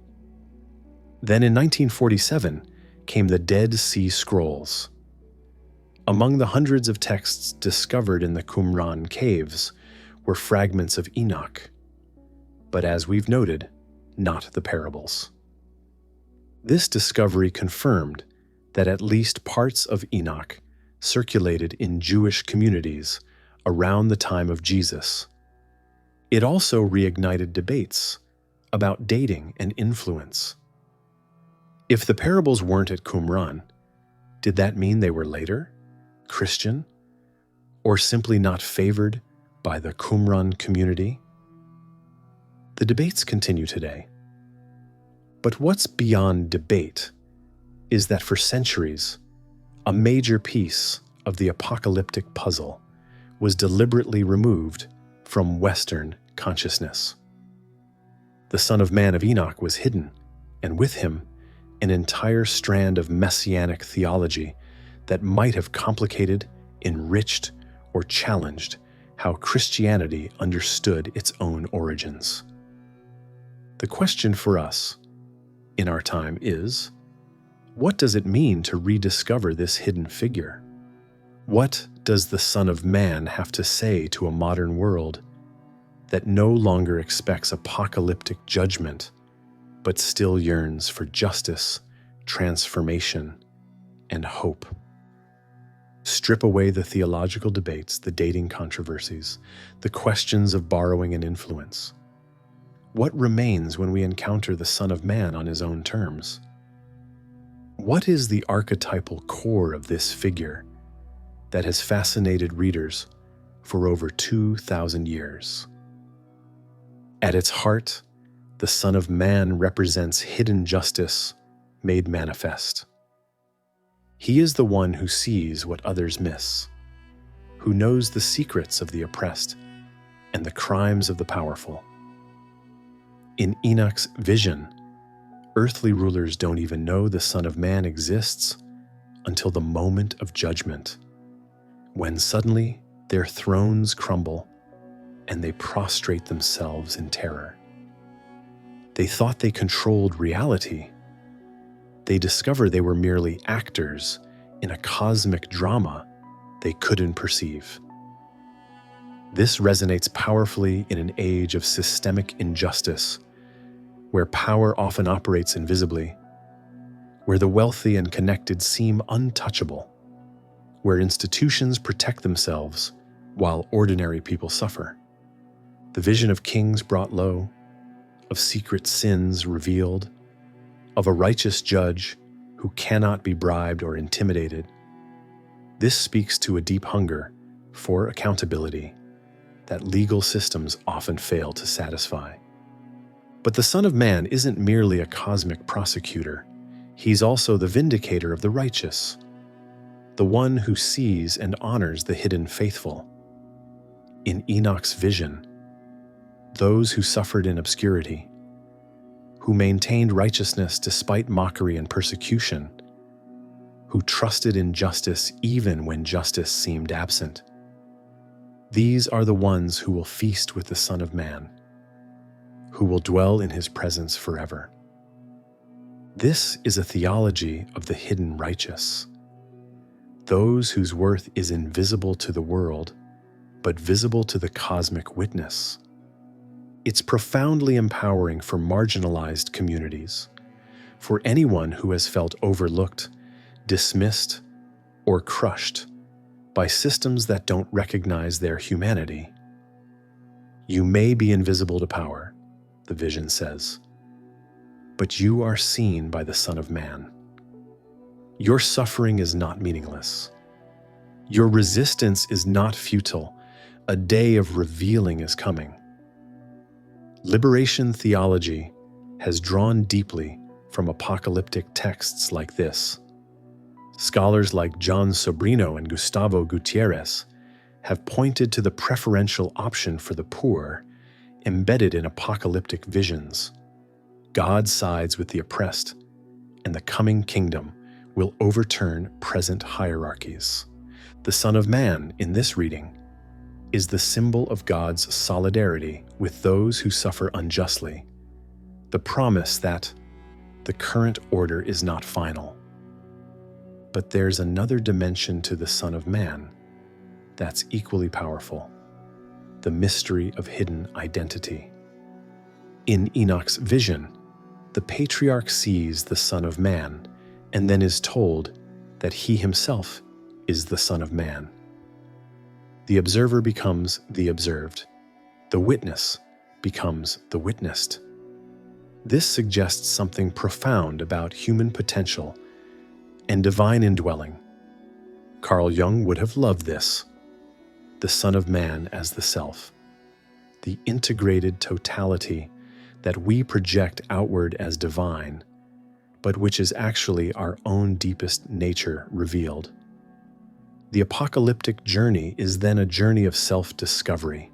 Then in 1947 came the Dead Sea Scrolls. Among the hundreds of texts discovered in the Qumran caves were fragments of Enoch, but as we've noted, not the parables. This discovery confirmed that at least parts of Enoch circulated in Jewish communities around the time of Jesus. It also reignited debates about dating and influence. If the parables weren't at Qumran, did that mean they were later, Christian, or simply not favored by the Qumran community? The debates continue today. But what's beyond debate is that for centuries, a major piece of the apocalyptic puzzle was deliberately removed from Western consciousness. The Son of Man of Enoch was hidden, and with him, an entire strand of messianic theology that might have complicated, enriched, or challenged how Christianity understood its own origins. The question for us in our time is, what does it mean to rediscover this hidden figure? What does the Son of Man have to say to a modern world that no longer expects apocalyptic judgment, but still yearns for justice, transformation, and hope? Strip away the theological debates, the dating controversies, the questions of borrowing and influence. What remains when we encounter the Son of Man on his own terms? What is the archetypal core of this figure that has fascinated readers for over 2,000 years? At its heart, the Son of Man represents hidden justice made manifest. He is the one who sees what others miss, who knows the secrets of the oppressed and the crimes of the powerful. In Enoch's vision, earthly rulers don't even know the Son of Man exists until the moment of judgment, when suddenly their thrones crumble and they prostrate themselves in terror. They thought they controlled reality. They discover they were merely actors in a cosmic drama they couldn't perceive. This resonates powerfully in an age of systemic injustice, where power often operates invisibly, where the wealthy and connected seem untouchable, where institutions protect themselves while ordinary people suffer. The vision of kings brought low, of secret sins revealed, of a righteous judge who cannot be bribed or intimidated. This speaks to a deep hunger for accountability that legal systems often fail to satisfy. But the Son of Man isn't merely a cosmic prosecutor. He's also the vindicator of the righteous, the one who sees and honors the hidden faithful. In Enoch's vision, those who suffered in obscurity, who maintained righteousness despite mockery and persecution, who trusted in justice even when justice seemed absent. These are the ones who will feast with the Son of Man, who will dwell in his presence forever. This is a theology of the hidden righteous, those whose worth is invisible to the world, but visible to the cosmic witness. It's profoundly empowering for marginalized communities, for anyone who has felt overlooked, dismissed, or crushed by systems that don't recognize their humanity. You may be invisible to power, the vision says, but you are seen by the Son of Man. Your suffering is not meaningless. Your resistance is not futile. A day of revealing is coming. Liberation theology has drawn deeply from apocalyptic texts like this. Scholars like John Sobrino and Gustavo Gutierrez have pointed to the preferential option for the poor embedded in apocalyptic visions. God sides with the oppressed, and the coming kingdom will overturn present hierarchies. The Son of Man, in this reading, is the symbol of God's solidarity with those who suffer unjustly, the promise that the current order is not final. But there's another dimension to the Son of Man that's equally powerful: the mystery of hidden identity. In Enoch's vision, the patriarch sees the Son of Man and then is told that he himself is the Son of Man. The observer becomes the observed. The witness becomes the witnessed. This suggests something profound about human potential and divine indwelling. Carl Jung would have loved this. The Son of Man as the self. The integrated totality that we project outward as divine, but which is actually our own deepest nature revealed. The apocalyptic journey is then a journey of self-discovery,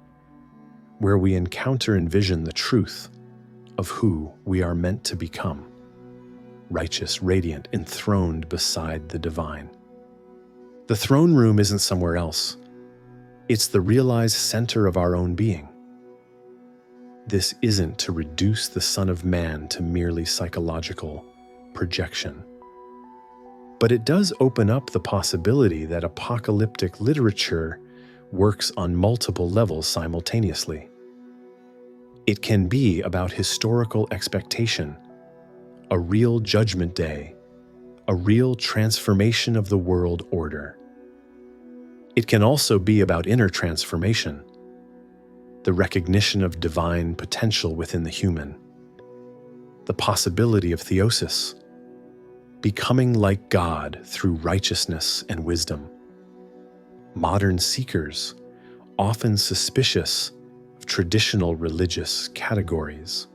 where we encounter and vision the truth of who we are meant to become, righteous, radiant, enthroned beside the divine. The throne room isn't somewhere else. It's the realized center of our own being. This isn't to reduce the Son of Man to merely psychological projection. But it does open up the possibility that apocalyptic literature works on multiple levels simultaneously. It can be about historical expectation, a real judgment day, a real transformation of the world order. It can also be about inner transformation, the recognition of divine potential within the human, the possibility of theosis, becoming like God through righteousness and wisdom. Modern seekers, often suspicious of traditional religious categories,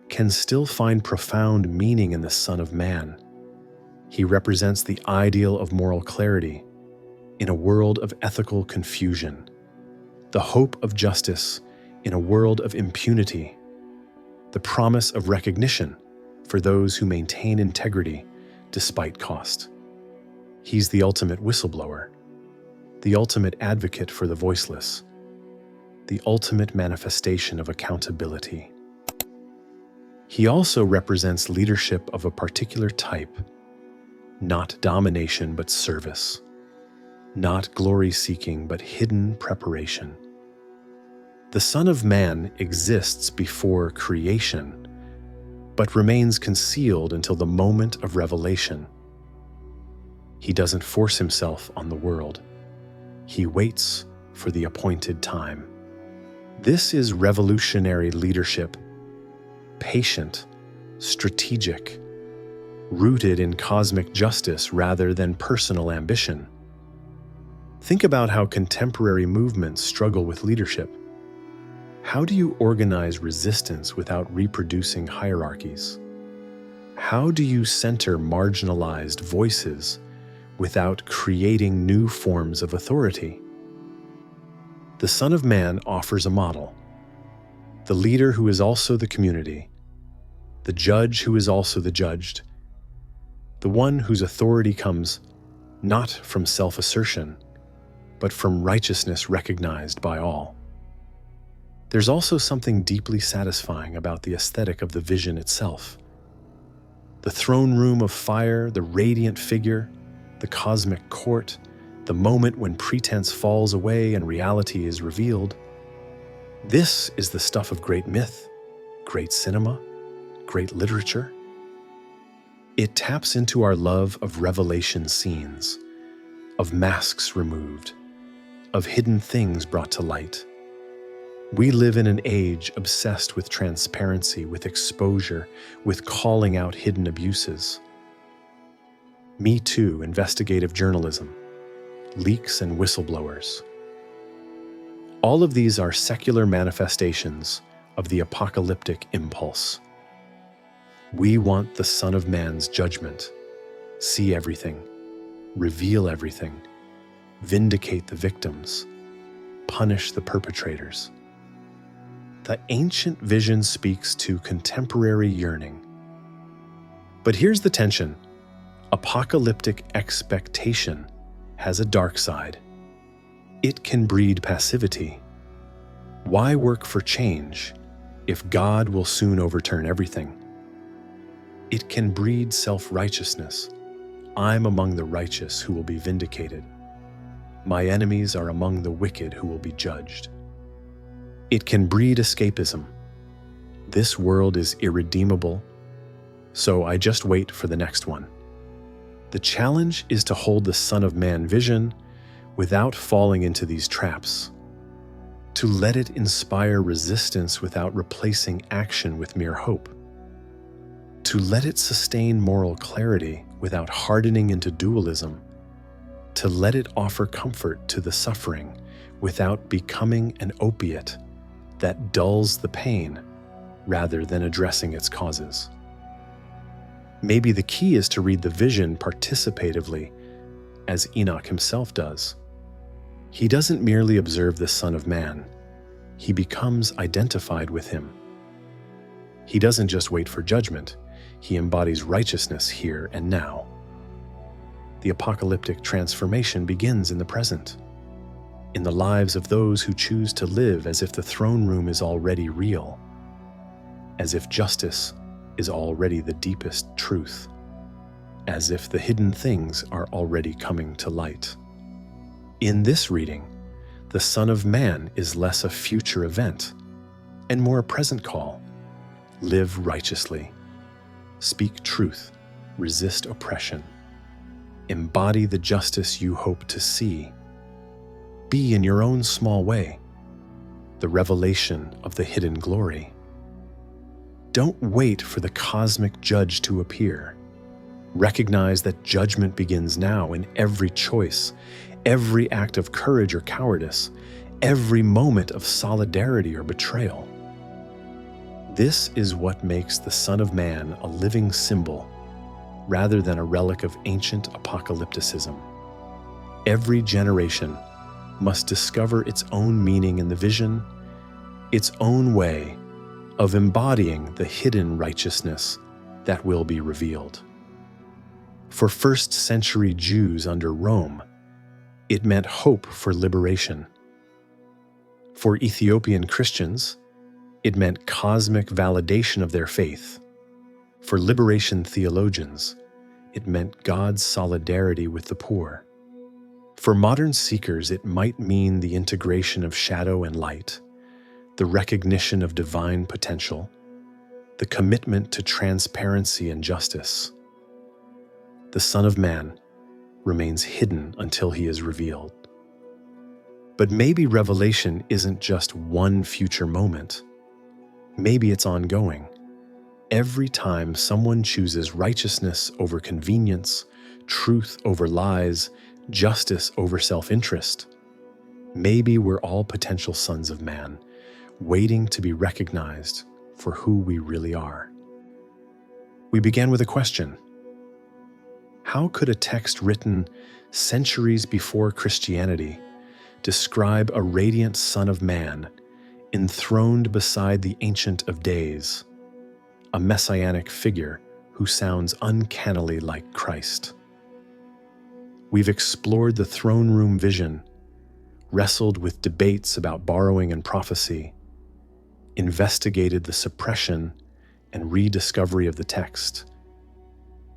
can still find profound meaning in the Son of Man. He represents the ideal of moral clarity in a world of ethical confusion, the hope of justice in a world of impunity, the promise of recognition for those who maintain integrity despite cost. He's the ultimate whistleblower, the ultimate advocate for the voiceless, the ultimate manifestation of accountability. He also represents leadership of a particular type, not domination but service, not glory-seeking but hidden preparation. The Son of Man exists before creation, but remains concealed until the moment of revelation. He doesn't force himself on the world. He waits for the appointed time. This is revolutionary leadership, patient, strategic, rooted in cosmic justice rather than personal ambition. Think about how contemporary movements struggle with leadership. How do you organize resistance without reproducing hierarchies? How do you center marginalized voices without creating new forms of authority? The Son of Man offers a model. The leader who is also the community, the judge who is also the judged, the one whose authority comes not from self-assertion, but from righteousness recognized by all. There's also something deeply satisfying about the aesthetic of the vision itself. The throne room of fire, the radiant figure, the cosmic court, the moment when pretense falls away and reality is revealed. This is the stuff of great myth, great cinema, great literature. It taps into our love of revelation scenes, of masks removed, of hidden things brought to light. We live in an age obsessed with transparency, with exposure, with calling out hidden abuses. Me Too, investigative journalism, leaks and whistleblowers. All of these are secular manifestations of the apocalyptic impulse. We want the Son of Man's judgment, see everything, reveal everything, vindicate the victims, punish the perpetrators. The ancient vision speaks to contemporary yearning. But here's the tension. Apocalyptic expectation has a dark side. It can breed passivity. Why work for change if God will soon overturn everything? It can breed self-righteousness. I'm among the righteous who will be vindicated. My enemies are among the wicked who will be judged. It can breed escapism. This world is irredeemable, so I just wait for the next one. The challenge is to hold the Son of Man vision without falling into these traps, to let it inspire resistance without replacing action with mere hope, to let it sustain moral clarity without hardening into dualism, to let it offer comfort to the suffering without becoming an opiate that dulls the pain rather than addressing its causes. Maybe the key is to read the vision participatively, as Enoch himself does. He doesn't merely observe the Son of Man, he becomes identified with him. He doesn't just wait for judgment, he embodies righteousness here and now. The apocalyptic transformation begins in the present, in the lives of those who choose to live as if the throne room is already real, as if justice is already the deepest truth, as if the hidden things are already coming to light. In this reading, the Son of Man is less a future event and more a present call. Live righteously, speak truth, resist oppression, embody the justice you hope to see. Be in your own small way the revelation of the hidden glory. Don't wait for the cosmic judge to appear. Recognize that judgment begins now in every choice, every act of courage or cowardice, every moment of solidarity or betrayal. This is what makes the Son of Man a living symbol rather than a relic of ancient apocalypticism. Every generation must discover its own meaning in the vision, its own way of embodying the hidden righteousness that will be revealed. For first-century Jews under Rome, it meant hope for liberation. For Ethiopian Christians, it meant cosmic validation of their faith. For liberation theologians, it meant God's solidarity with the poor. For modern seekers, it might mean the integration of shadow and light, the recognition of divine potential, the commitment to transparency and justice. The Son of Man remains hidden until he is revealed. But maybe revelation isn't just one future moment. Maybe it's ongoing. Every time someone chooses righteousness over convenience, truth over lies, justice over self-interest, maybe we're all potential sons of man, waiting to be recognized for who we really are. We began with a question. How could a text written centuries before Christianity describe a radiant Son of Man enthroned beside the Ancient of Days, a messianic figure who sounds uncannily like Christ? We've explored the throne room vision, wrestled with debates about borrowing and prophecy, investigated the suppression and rediscovery of the text,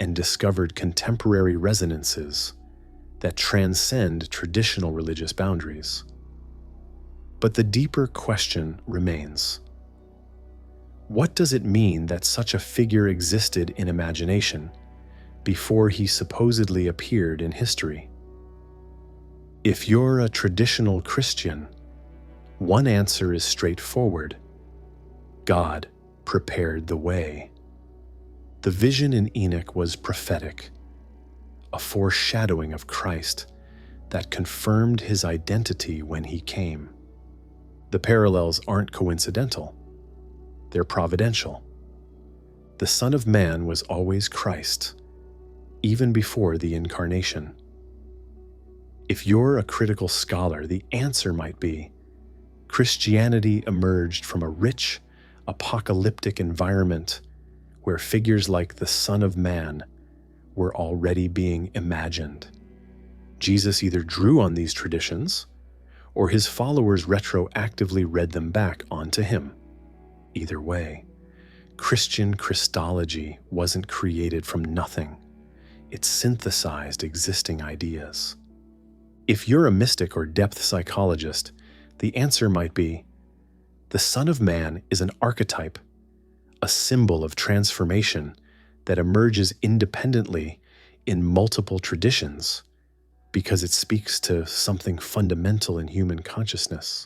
and discovered contemporary resonances that transcend traditional religious boundaries. But the deeper question remains. What does it mean that such a figure existed in imagination before he supposedly appeared in history? If you're a traditional Christian, one answer is straightforward. God prepared the way. The vision in Enoch was prophetic, a foreshadowing of Christ that confirmed his identity when he came. The parallels aren't coincidental, they're providential. The Son of Man was always Christ, even before the incarnation. If you're a critical scholar, the answer might be Christianity emerged from a rich, apocalyptic environment where figures like the Son of Man were already being imagined. Jesus either drew on these traditions, or his followers retroactively read them back onto him. Either way, Christian Christology wasn't created from nothing. It synthesized existing ideas. If you're a mystic or depth psychologist, the answer might be, the Son of Man is an archetype, a symbol of transformation that emerges independently in multiple traditions because it speaks to something fundamental in human consciousness.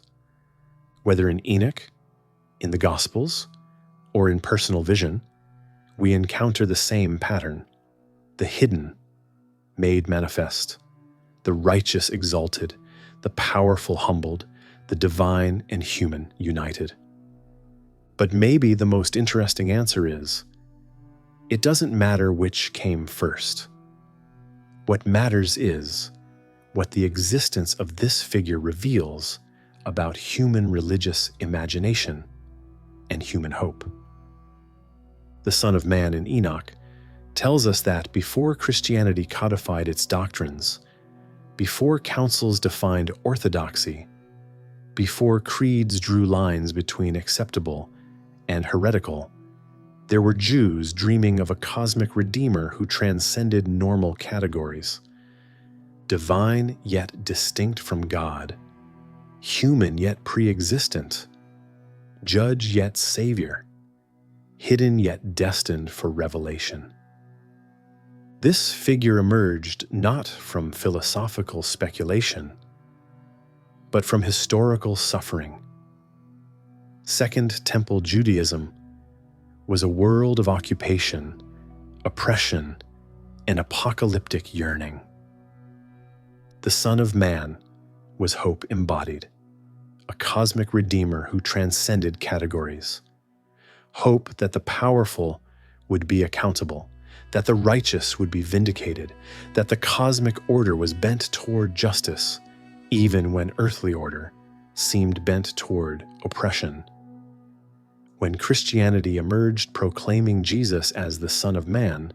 Whether in Enoch, in the Gospels, or in personal vision, we encounter the same pattern: the hidden made manifest, the righteous exalted, the powerful humbled, the divine and human united. But maybe the most interesting answer is, it doesn't matter which came first. What matters is what the existence of this figure reveals about human religious imagination and human hope. The Son of Man in Enoch tells us that before Christianity codified its doctrines, before councils defined orthodoxy, before creeds drew lines between acceptable and heretical, there were Jews dreaming of a cosmic redeemer who transcended normal categories. Divine yet distinct from God, human yet pre-existent, judge yet savior, hidden yet destined for revelation. This figure emerged not from philosophical speculation, but from historical suffering. Second Temple Judaism was a world of occupation, oppression, and apocalyptic yearning. The Son of Man was hope embodied, a cosmic redeemer who transcended categories. Hope that the powerful would be accountable, that the righteous would be vindicated, that the cosmic order was bent toward justice, even when earthly order seemed bent toward oppression. When Christianity emerged proclaiming Jesus as the Son of Man,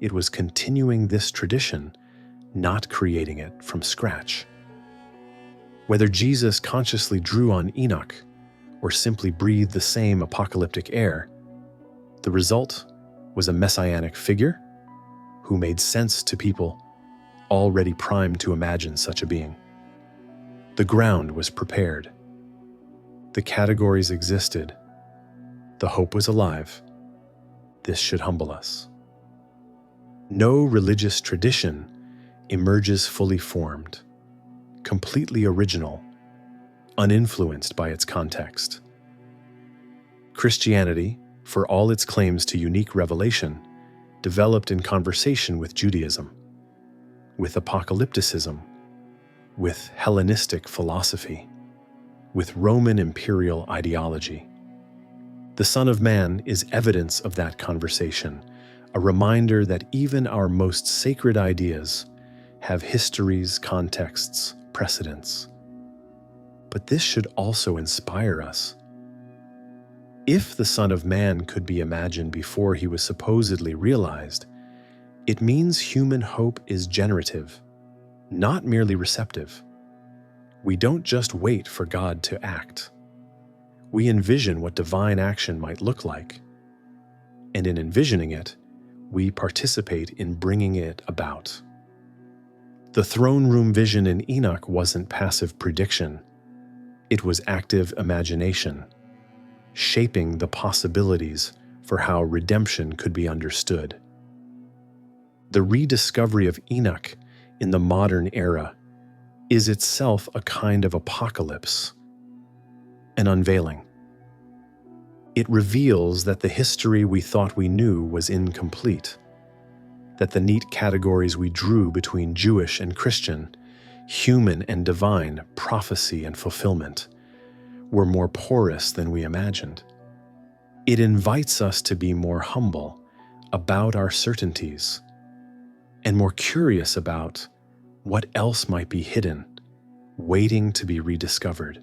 it was continuing this tradition, not creating it from scratch. Whether Jesus consciously drew on Enoch or simply breathed the same apocalyptic air, the result was a messianic figure who made sense to people already primed to imagine such a being. The ground was prepared. The categories existed. The hope was alive. This should humble us. No religious tradition emerges fully formed, completely original, uninfluenced by its context. Christianity, for all its claims to unique revelation, developed in conversation with Judaism, with apocalypticism, with Hellenistic philosophy, with Roman imperial ideology. The Son of Man is evidence of that conversation, a reminder that even our most sacred ideas have histories, contexts, precedents. But this should also inspire us. If the Son of Man could be imagined before he was supposedly realized, it means human hope is generative, not merely receptive. We don't just wait for God to act. We envision what divine action might look like, and in envisioning it, we participate in bringing it about. The throne room vision in Enoch wasn't passive prediction. It was active imagination, shaping the possibilities for how redemption could be understood. The rediscovery of Enoch in the modern era is itself a kind of apocalypse, an unveiling. It reveals that the history we thought we knew was incomplete, that the neat categories we drew between Jewish and Christian, human and divine, prophecy and fulfillment, were more porous than we imagined. It invites us to be more humble about our certainties and more curious about what else might be hidden, waiting to be rediscovered.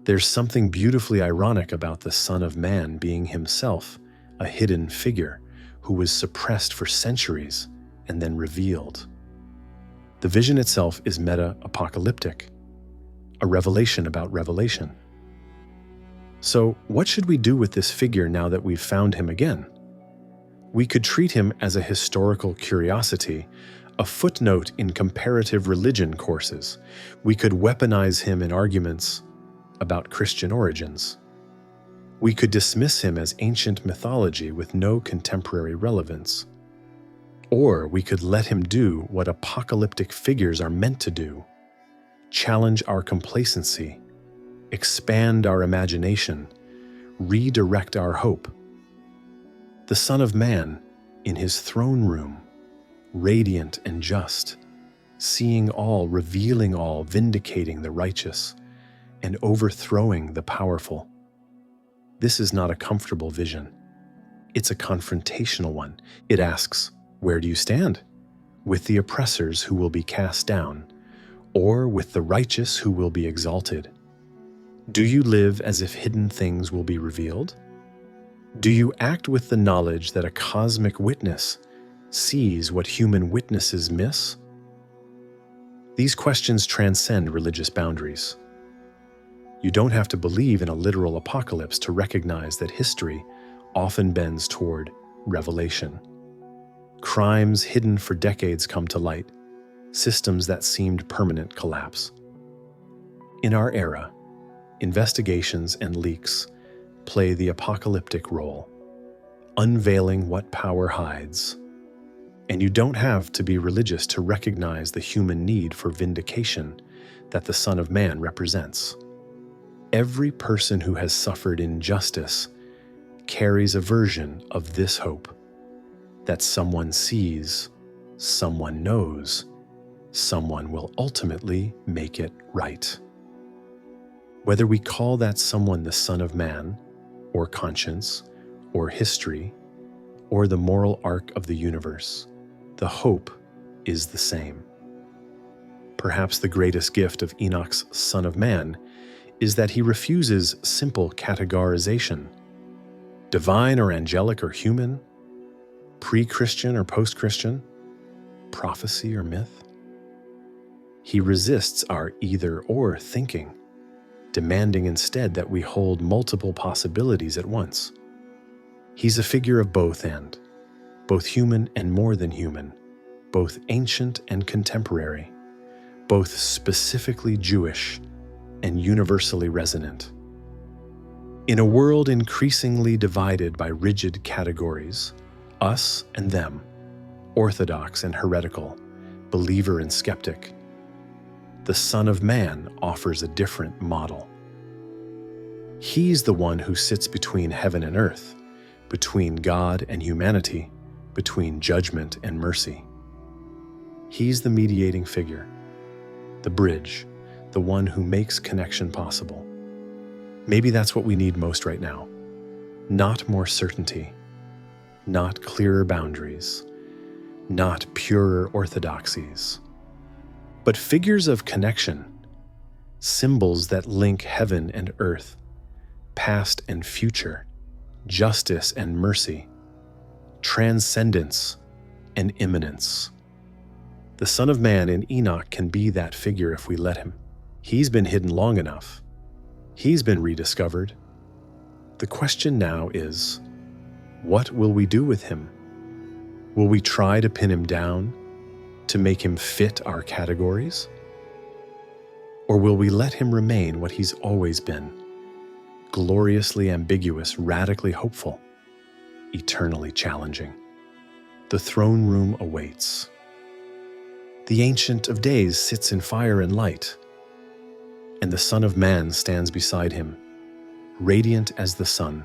There's something beautifully ironic about the Son of Man being himself a hidden figure who was suppressed for centuries and then revealed. The vision itself is meta-apocalyptic, a revelation about revelation. So, what should we do with this figure now that we've found him again? We could treat him as a historical curiosity, a footnote in comparative religion courses. We could weaponize him in arguments about Christian origins. We could dismiss him as ancient mythology with no contemporary relevance. Or we could let him do what apocalyptic figures are meant to do: challenge our complacency, expand our imagination, redirect our hope. The Son of Man, in his throne room, radiant and just, seeing all, revealing all, vindicating the righteous, and overthrowing the powerful. This is not a comfortable vision. It's a confrontational one. It asks, where do you stand? With the oppressors who will be cast down, or with the righteous who will be exalted? Do you live as if hidden things will be revealed? Do you act with the knowledge that a cosmic witness sees what human witnesses miss? These questions transcend religious boundaries. You don't have to believe in a literal apocalypse to recognize that history often bends toward revelation. Crimes hidden for decades come to light, systems that seemed permanent collapse. In our era, investigations and leaks play the apocalyptic role, unveiling what power hides. And you don't have to be religious to recognize the human need for vindication that the Son of Man represents. Every person who has suffered injustice carries a version of this hope: that someone sees, someone knows, someone will ultimately make it right. Whether we call that someone the Son of Man, or conscience, or history, or the moral arc of the universe, the hope is the same. Perhaps the greatest gift of Enoch's Son of Man is that he refuses simple categorization: divine or angelic or human, pre-Christian or post-Christian, prophecy or myth. He resists our either-or thinking, demanding instead that we hold multiple possibilities at once. He's a figure of both and, both human and more than human, both ancient and contemporary, both specifically Jewish and universally resonant. In a world increasingly divided by rigid categories, us and them, orthodox and heretical, believer and skeptic, the Son of Man offers a different model. He's the one who sits between heaven and earth, between God and humanity, between judgment and mercy. He's the mediating figure, the bridge, the one who makes connection possible. Maybe that's what we need most right now. Not more certainty, not clearer boundaries, not purer orthodoxies, but figures of connection, symbols that link heaven and earth, past and future, justice and mercy, transcendence and immanence. The Son of Man in Enoch can be that figure if we let him. He's been hidden long enough. He's been rediscovered. The question now is, what will we do with him? Will we try to pin him down, to make him fit our categories? Or will we let him remain what he's always been, gloriously ambiguous, radically hopeful, eternally challenging? The throne room awaits. The Ancient of Days sits in fire and light, and the Son of Man stands beside him, radiant as the sun,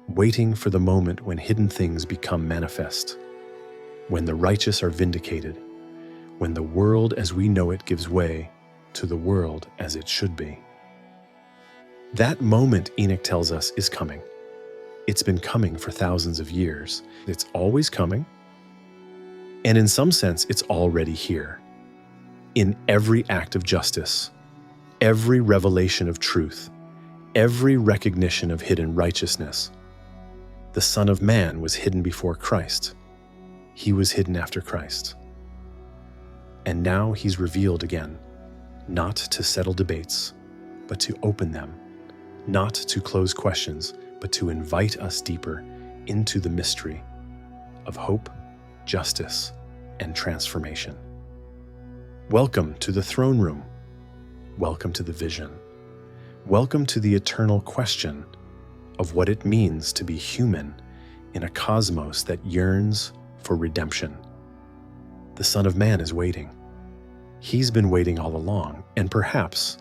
waiting for the moment when hidden things become manifest, when the righteous are vindicated, when the world as we know it gives way to the world as it should be. That moment, Enoch tells us, is coming. It's been coming for thousands of years. It's always coming. And in some sense, it's already here. In every act of justice, every revelation of truth, every recognition of hidden righteousness, the Son of Man was hidden before Christ. He was hidden after Christ. And now he's revealed again, not to settle debates, but to open them, not to close questions, but to invite us deeper into the mystery of hope, justice, and transformation. Welcome to the throne room. Welcome to the vision. Welcome to the eternal question of what it means to be human in a cosmos that yearns for redemption. the Son of Man is waiting. He's been waiting all along, and perhaps,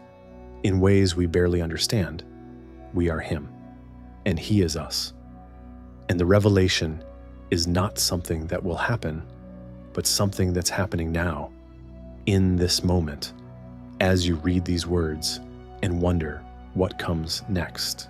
in ways we barely understand, we are Him, and He is us. And the revelation is not something that will happen, but something that's happening now, in this moment, as you read these words and wonder what comes next.